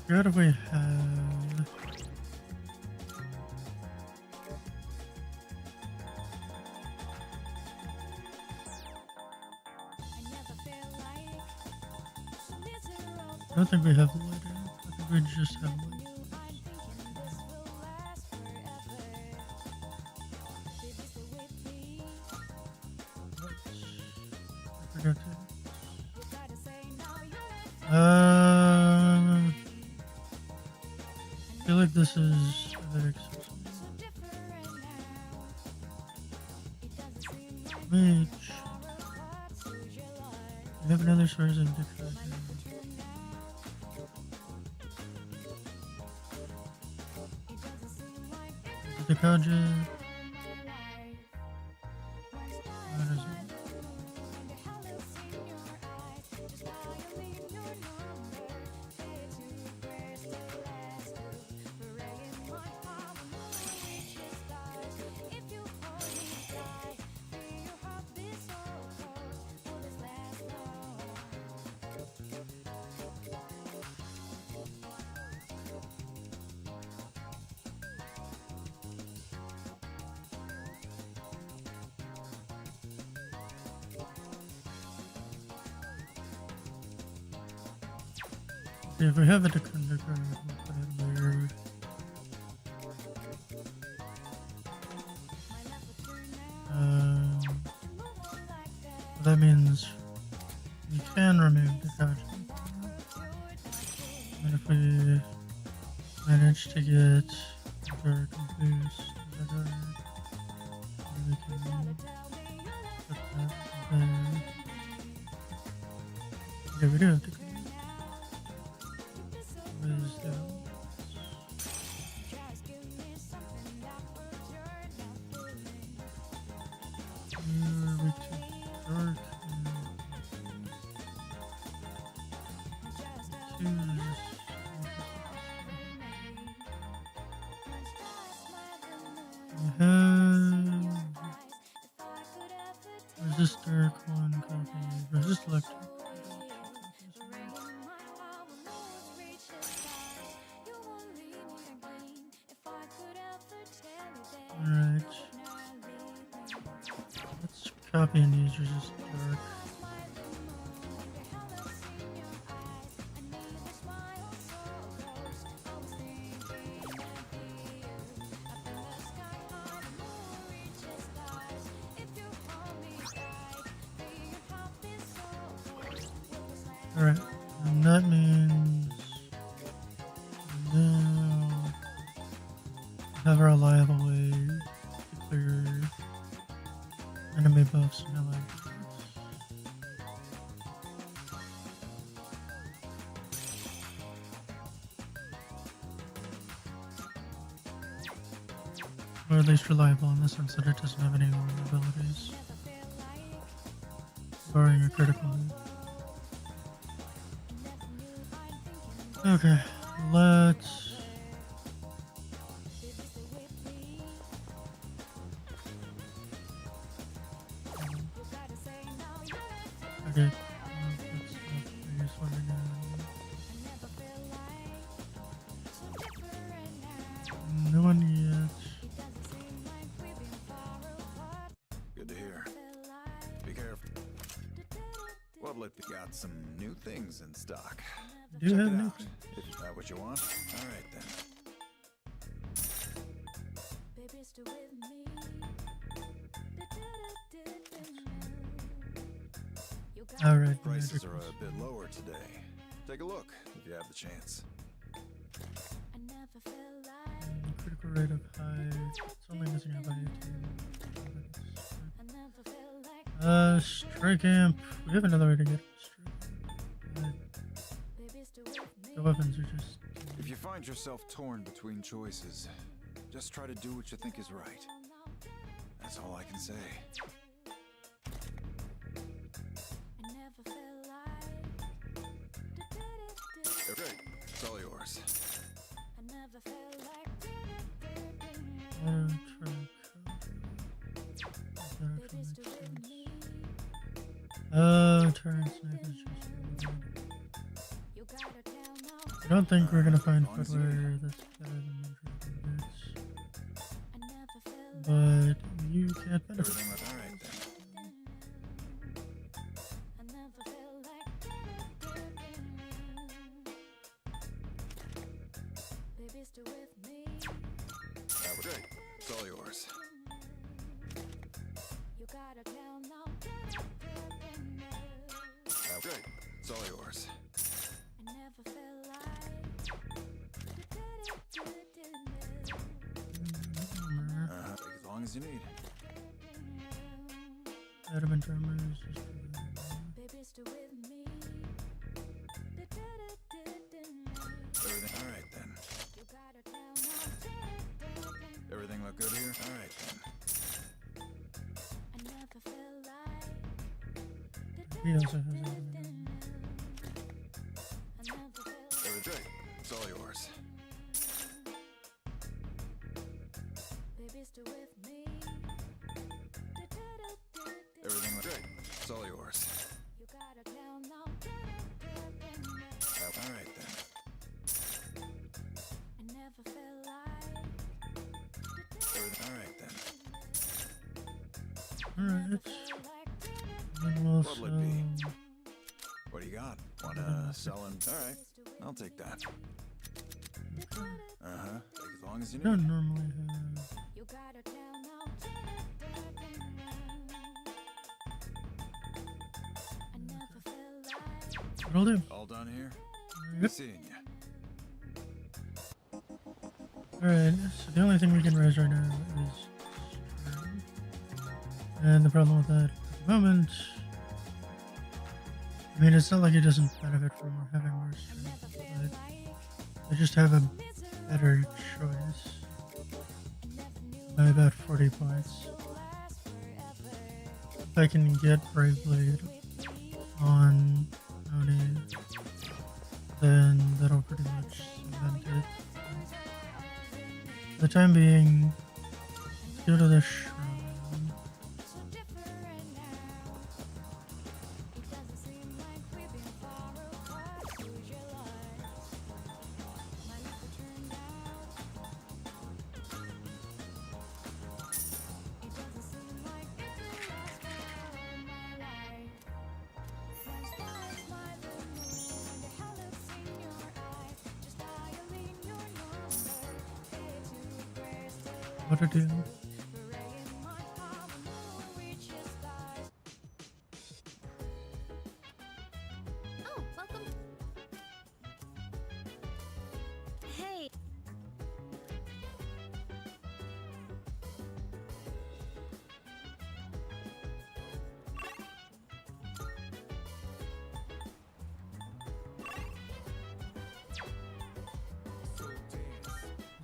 What do we have? I don't think we have lighter. I think we just have light. got to. I feel like this is a bit excessive. Which we have another source of different. The Kaja. If we have a Dakunda card, we'll put it there. That means we can remove the card. And if we manage to get the confused, then we can put that there. Okay, we do have to. Resist dark one copy. Resist electric. Alright. Let's copy and use resist dark. Alright, and that means now have a reliable way to clear enemy buffs and allied buffs. Or at least reliable in the sense that it doesn't have any vulnerabilities. Barring a critical hit. Okay, let's... Okay, let's one again. No one yet. Good to hear. Be careful. Well, it got some new things in stock. Do you Check have it new out. Is that what you want? All right then. Alright. Prices are a bit lower today. Take a look if you have the chance. Critical rate of high. It's only missing a by 18. Strike amp. We have another way to get strike. The weapons are just. If you find yourself torn between choices, just try to do what you think is right. That's all I can say. Okay, it's all yours. Turret snipe is just really good. I don't think we're gonna find footwear that's better than the boots. But you can't benefit. Everything went alright then. That was great. It's all yours. Great. It's all yours. Take as long as you need. Adamant armor is just Everything all right then. Everything look good here? All right then. he also has adamant armor. Great. It's all yours. Everything look great. It's all yours. All right then. Everything all right then. Alright. Then we'll What'll it be? What do you got? Wanna sell him? All right. I'll take that. Uh-huh. Take as long as you I need. don't normally have. But I'll do. All done here? Yep. Seeing you. Alright, so the only thing we can raise right now is and the problem with that at the moment, I mean, it's not like he doesn't benefit from having more strength, but I just have a better choice by about 40 points. If I can get Brave Blade on Oni, then that'll pretty much cement it. For the time being, let's go to the shrine. What to do? Oh, welcome. Hey.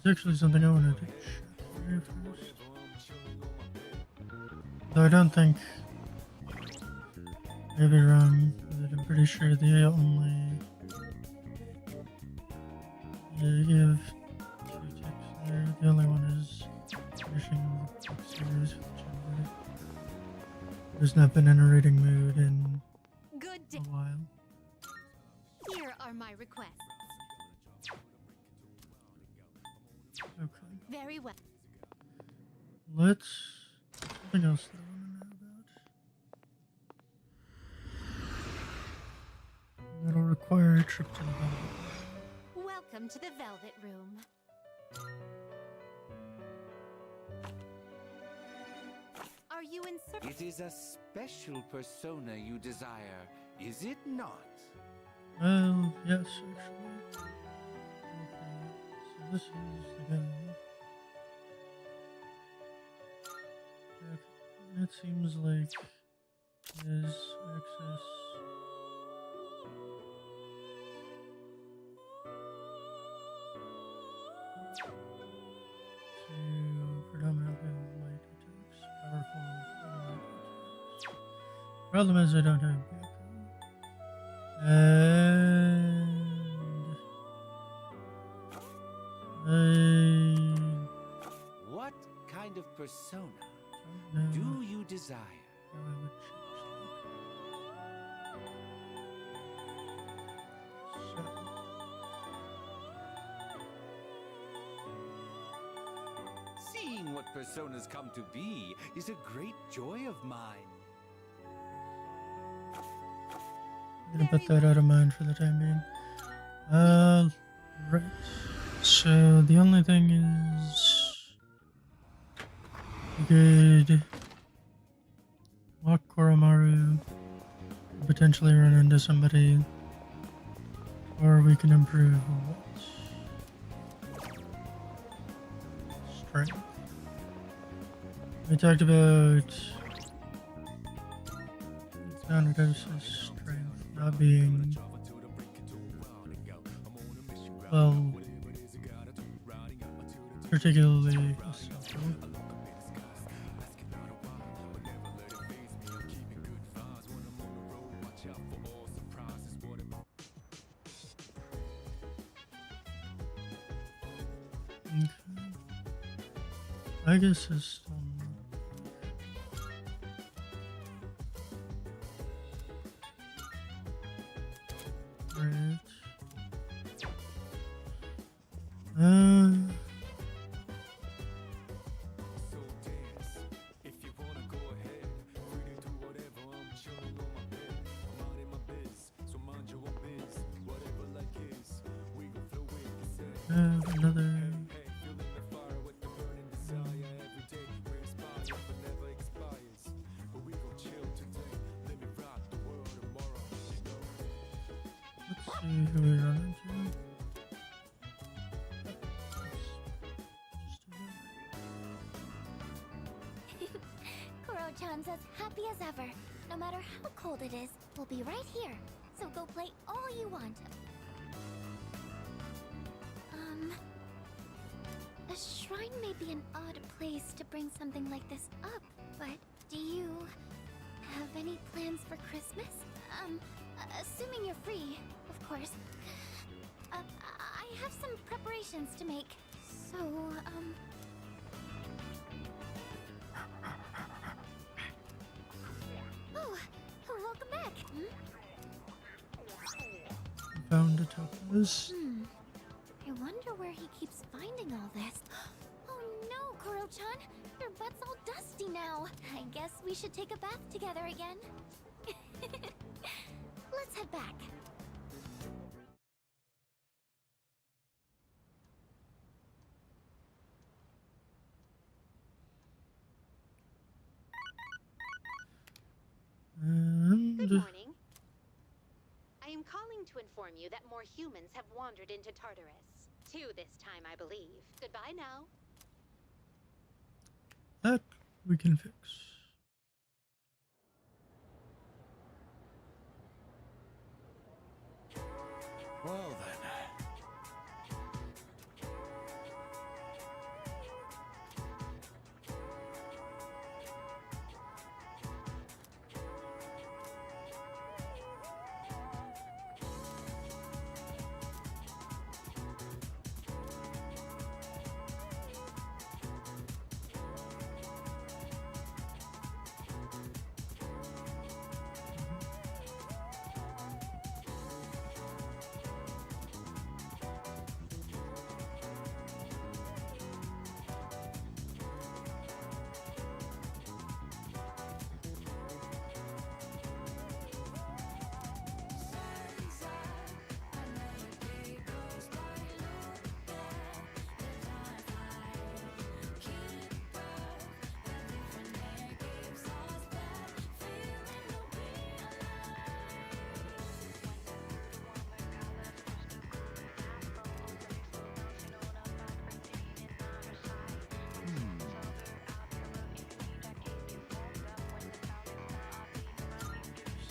There's actually something I wanted to check here first. Though I don't think, I may be wrong, but I'm pretty sure they only give 2 tips there. The only one is finishing the book series with Jimbo. There's not been in a reading mood in Good a day. while. Here are my requests. Okay. Very well. Let's. Something else that I want to know about. That'll require a trip to the Velvet. Welcome to the Velvet Room. Are you in search? It is a special persona you desire, is it not? Well, yes, actually. Okay, so this is the guy. Okay, it seems like his access to predominantly light attacks, powerful light attacks. Problem is I don't have Gecko. And What kind of persona I don't do know you desire? how I would change that. Seeing what personas come to be is a great joy of mine. I'm gonna put that out of mind for the time being. Right. So the only thing is, we could walk Koromaru, potentially run into somebody, or we can improve what? Strength. We talked about Thanatos' strength not being, well, particularly essential. Okay. I guess it's still right. Another. Let's see who we run into. Kuro-chan's as happy as ever. No matter how cold it is, we'll be right here. So go play all you want. A shrine may be an odd place to bring something like this up, but do you have any plans for Christmas? Assuming you're free, of course. I have some preparations to make, so, Oh, welcome back. Found a topaz. I wonder where he keeps finding all this. Oh no, Kuro-chan! Your butt's all dusty now. I guess we should take a bath together again. Let's head back. Good morning. I am calling to inform you that more humans have wandered into Tartarus. 2 this time, I believe. Goodbye now. That we can fix. Well then.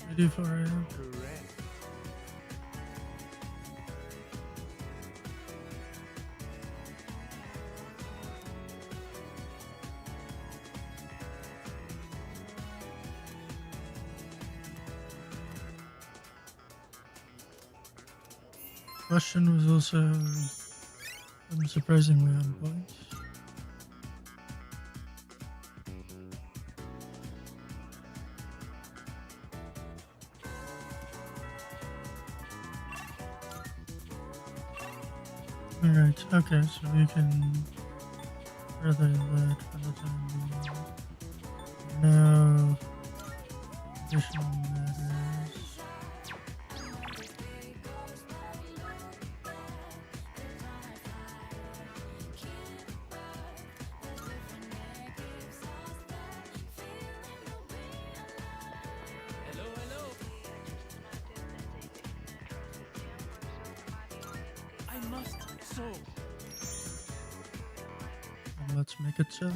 Ready for it. Correct. Question was also surprisingly on point. Alright, okay, so we can further that for the time being. No additional matters. so. And let's make it so.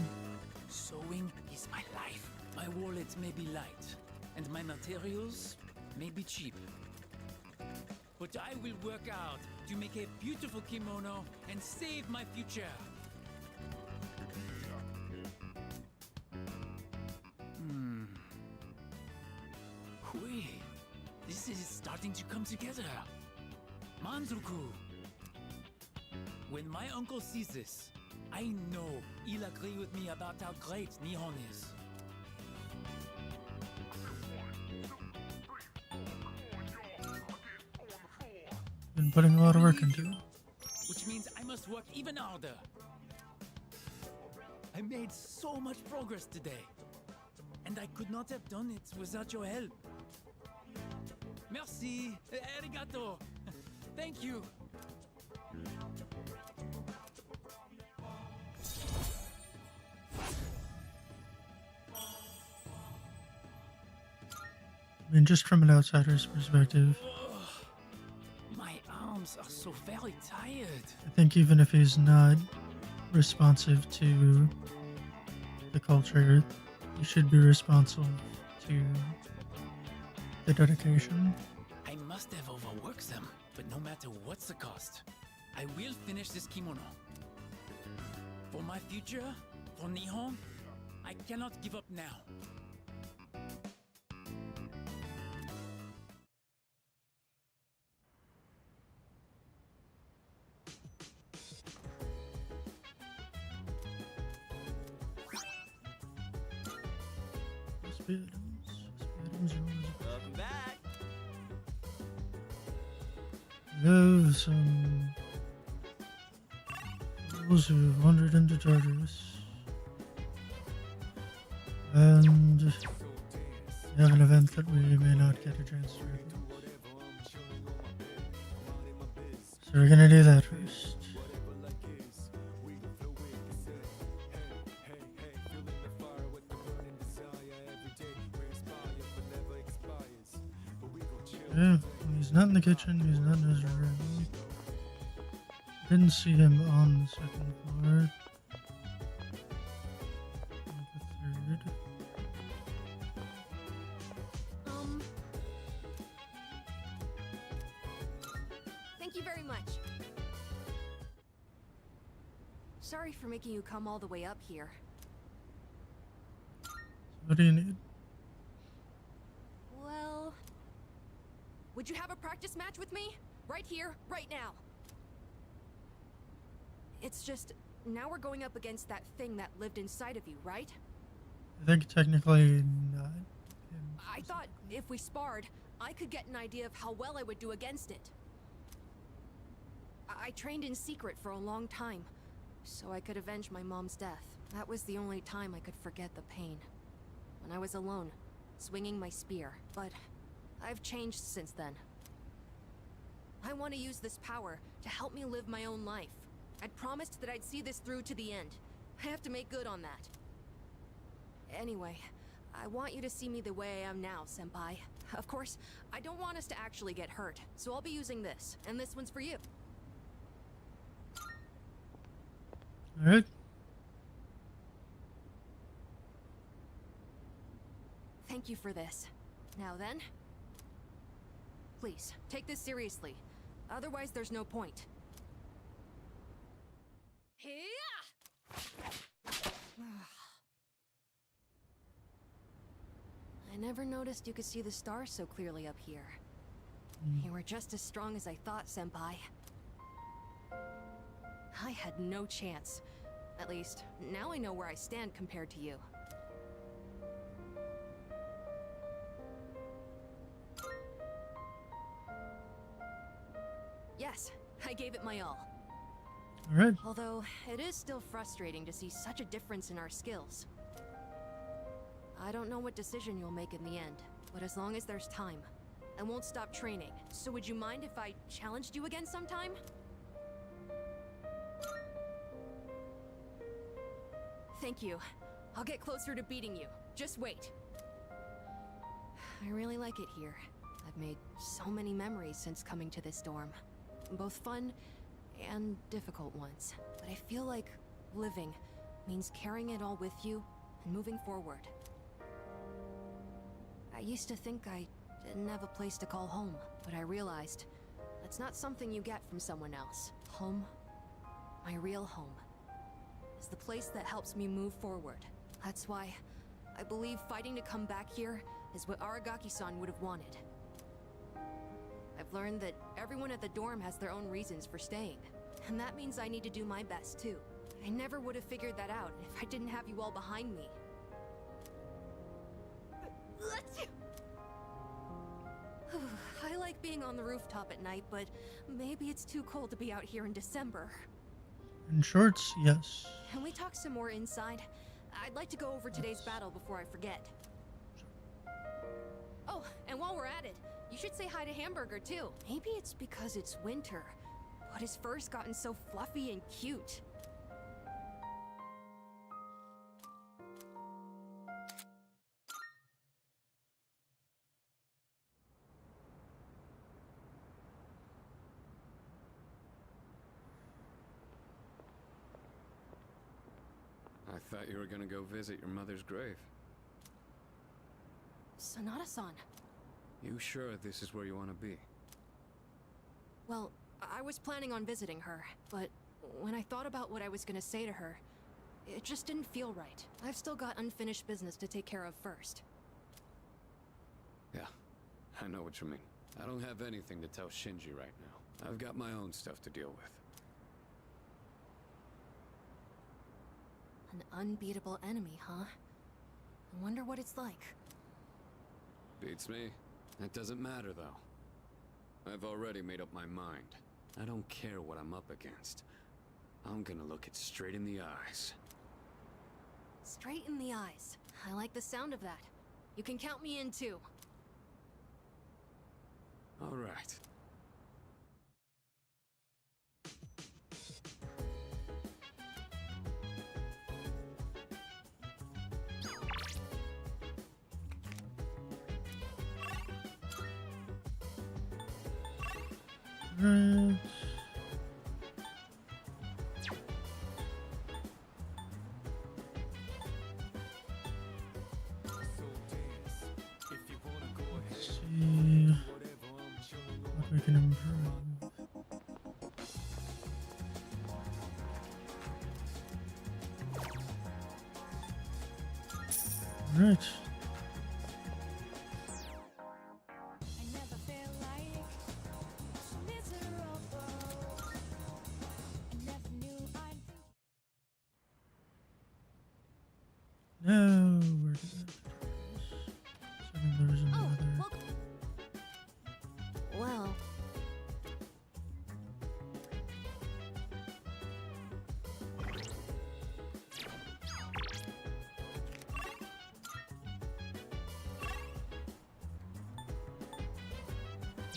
Sewing is my life. My wallet may be light, and my materials may be cheap. But I will work out to make a beautiful kimono and save my future. Wait, this is starting to come together. Manzuku. When my uncle sees this, I know he'll agree with me about how great Nihon is. Been putting a lot of work into it. Which means I must work even harder. I made so much progress today, and I could not have done it without your help. Merci, arigato. Thank you. I mean, just from an outsider's perspective, My arms are so very tired. I think even if he's not responsive to the culture, he should be responsive to the dedication. I must have overworked them, but no matter what's the cost, I will finish this kimono. For my future, for Nihon, I cannot give up now. Welcome back. Love some fools who have wandered into Tartarus. And we have an event that we may not get a chance to repeat. So we're gonna do that first. Yeah, he's not in the kitchen, he's not in his room. Didn't see him on the second floor. The third. Thank you very much. Sorry for making you come all the way up here. What do you need? Well, would you have a practice match with me? Right here, right now. It's just, now we're going up against that thing that lived inside of you, right? I think technically not. I thought if we sparred, I could get an idea of how well I would do against it. I trained in secret for a long time, so I could avenge my mom's death. That was the only time I could forget the pain. When I was alone, swinging my spear, but I've changed since then. I want to use this power to help me live my own life. I'd promised that I'd see this through to the end. I have to make good on that. Anyway, I want you to see me the way I am now, Senpai. Of course, I don't want us to actually get hurt, so I'll be using this, and this one's for you. Alright. Thank you for this. Now then, please, take this seriously. Otherwise, there's no point. I never noticed you could see the stars so clearly up here. You were just as strong as I thought, Senpai. I had no chance. At least, now I know where I stand compared to you. Yes, I gave it my all. Alright. Although, it is still frustrating to see such a difference in our skills. I don't know what decision you'll make in the end, but as long as there's time, I won't stop training. So would you mind if I challenged you again sometime? Thank you. I'll get closer to beating you. Just wait. I really like it here. I've made so many memories since coming to this dorm. Both fun and difficult ones. But I feel like living means carrying it all with you and moving forward. I used to think I didn't have a place to call home, but I realized that's not something you get from someone else. Home, my real home, is the place that helps me move forward. That's why I believe fighting to come back here is what Aragaki-san would have wanted. I've learned that everyone at the dorm has their own reasons for staying, and that means I need to do my best too. I never would have figured that out if I didn't have you all behind me. I like being on the rooftop at night, but maybe it's too cold to be out here in December. In shorts, yes. Can we talk some more inside? I'd like to go over today's battle before I forget. Oh, and while we're at it, you should say hi to Hamburger too. Maybe it's because it's winter, but his fur's gotten so fluffy and cute. I thought you were gonna go visit your mother's grave. Sanada-san. You sure this is where you want to be? Well, I was planning on visiting her, but when I thought about what I was gonna say to her, it just didn't feel right. I've still got unfinished business to take care of first. Yeah, I know what you mean. I don't have anything to tell Shinji right now. I've got my own stuff to deal with. An unbeatable enemy, huh? I wonder what it's like. Beats me. It doesn't matter, though. I've already made up my mind. I don't care what I'm up against. I'm gonna look it straight in the eyes. Straight in the eyes. I like the sound of that. You can count me in too. All right. Right. Let's see what we can improve. All right. No, where did that I think there's another. Well...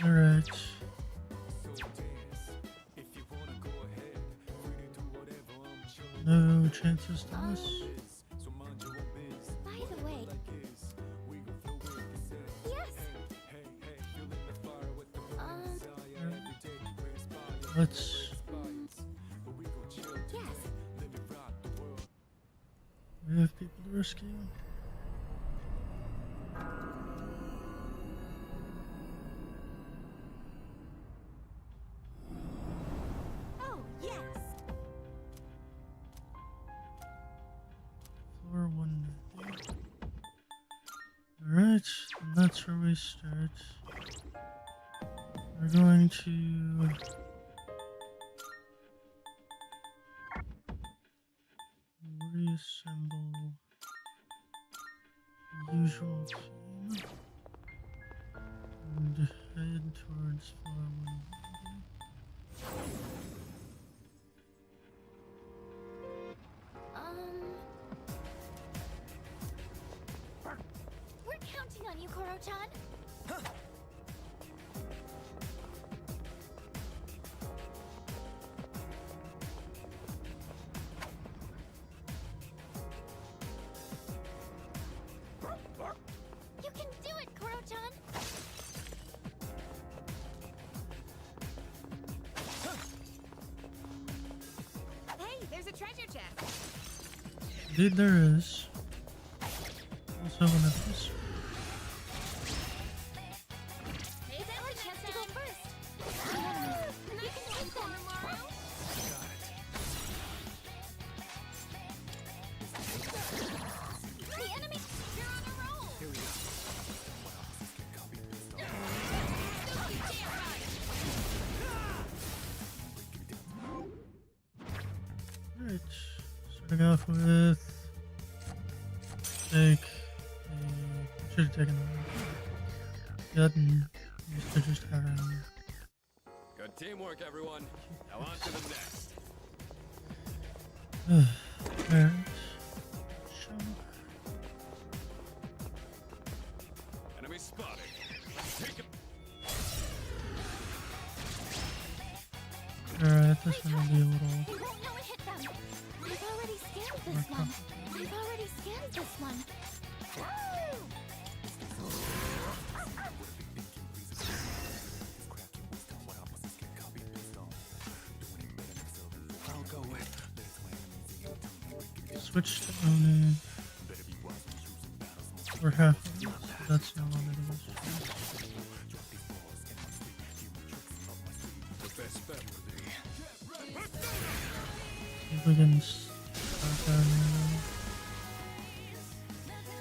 All right. No chances to miss. By the way... Yes! Let's. Yes! We have people to rescue. Oh, yes! Floor 190. Alright, and that's where we start. We're going to reassemble the usual team and head towards floor 190. We're counting on you, Koro-chan. You can do it, Koro-chan. Indeed there is. Also one of these. It's our chance to go first. You can take them. The enemy, you're on a roll. Here we go. Alright, starting off with take should have taken the and used to just having Good teamwork, everyone. Now on to the next. alright. Enemy spotted. Take it. Alright, this one will be a little. They won't know it hit them. I've already scanned this one. I've already scanned this one. I'll go with. Switch to only. Or half of it, so that's no longer the best. The best bet would be. See if we can start down here.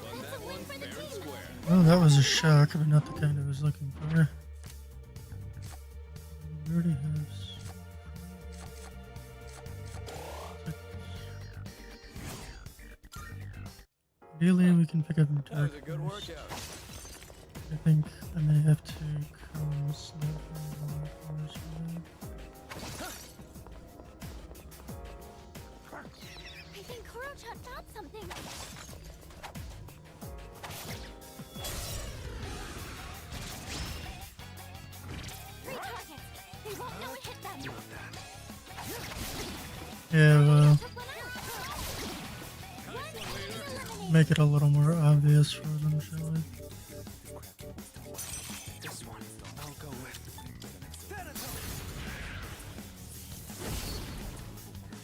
Won that one fair and square. Oh, that was a shock, but not the kind I was looking for. We already have. Ideally, we can pick up That dark was a good first. workout. I think I may have to come slow from the I think Kuro-chan found something. Three targets. They won't know it hit them. Yeah, well, Took one out. make it a little more obvious for them, shall we? This one, I'll go with.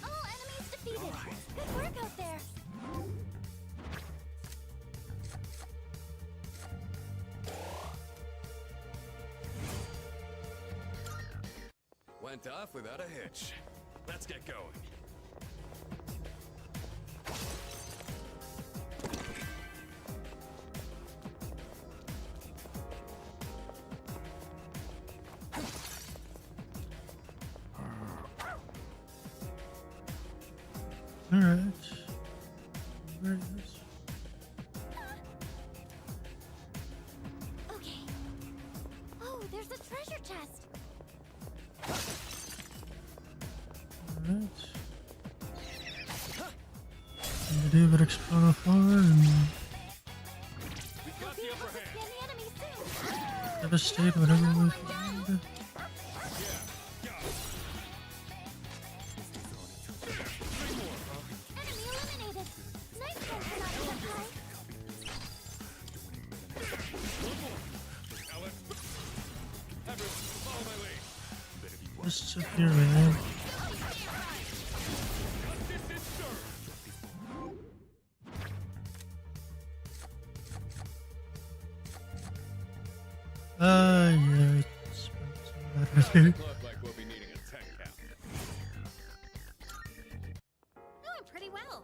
All enemies defeated. Good work out there. Went off without a hitch. Let's get going. Alright. Where is Okay. Oh, there's a treasure chest. Alright. And to do but explore the floor and Got the upper hand. Scan the enemy soon. devastate whatever we find. Enemy eliminated. Nice one, Senpai. Now let's. Everyone, follow my lead. Just sit here, man. Distance served. Yeah, it's better. Look like we'll be needing a tech cap. Doing pretty well.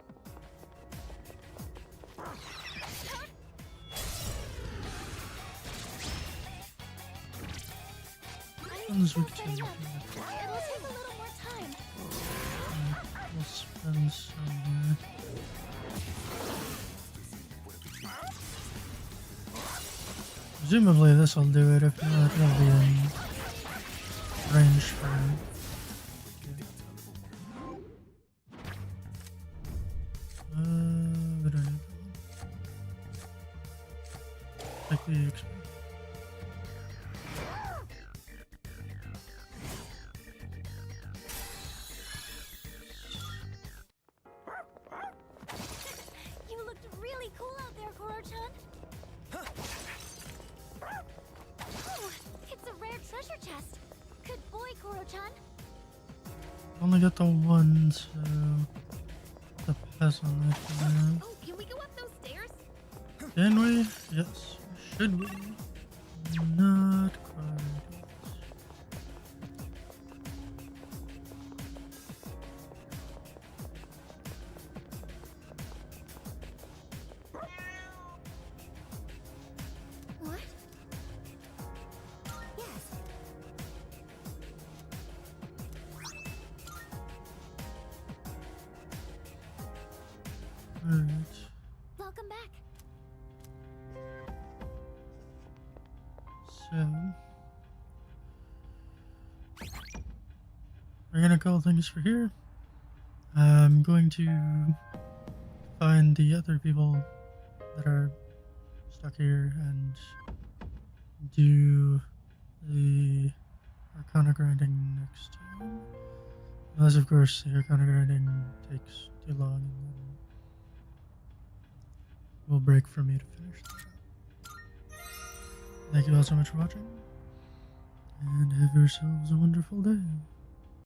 Ones we can. It'll take a little more time. We'll spend some here. Presumably this will do it, if not, it'll be in range for we don't need that one. Like we expect. You looked really cool out there, Kuro-chan. Oh, it's a rare treasure chest. Good boy, Kuro-chan. Only got the one, so the pass on that for now. Oh, can we go up those stairs? Can we? Yes. Should we? Not quite. What? Yes. Alright. Welcome back. So we're gonna call things for here. I'm going to find the other people that are stuck here and do the Arcana grinding next time. Unless, of course, the Arcana grinding takes too long, and then we'll break for me to finish that up. Thank you all so much for watching, and have yourselves a wonderful day.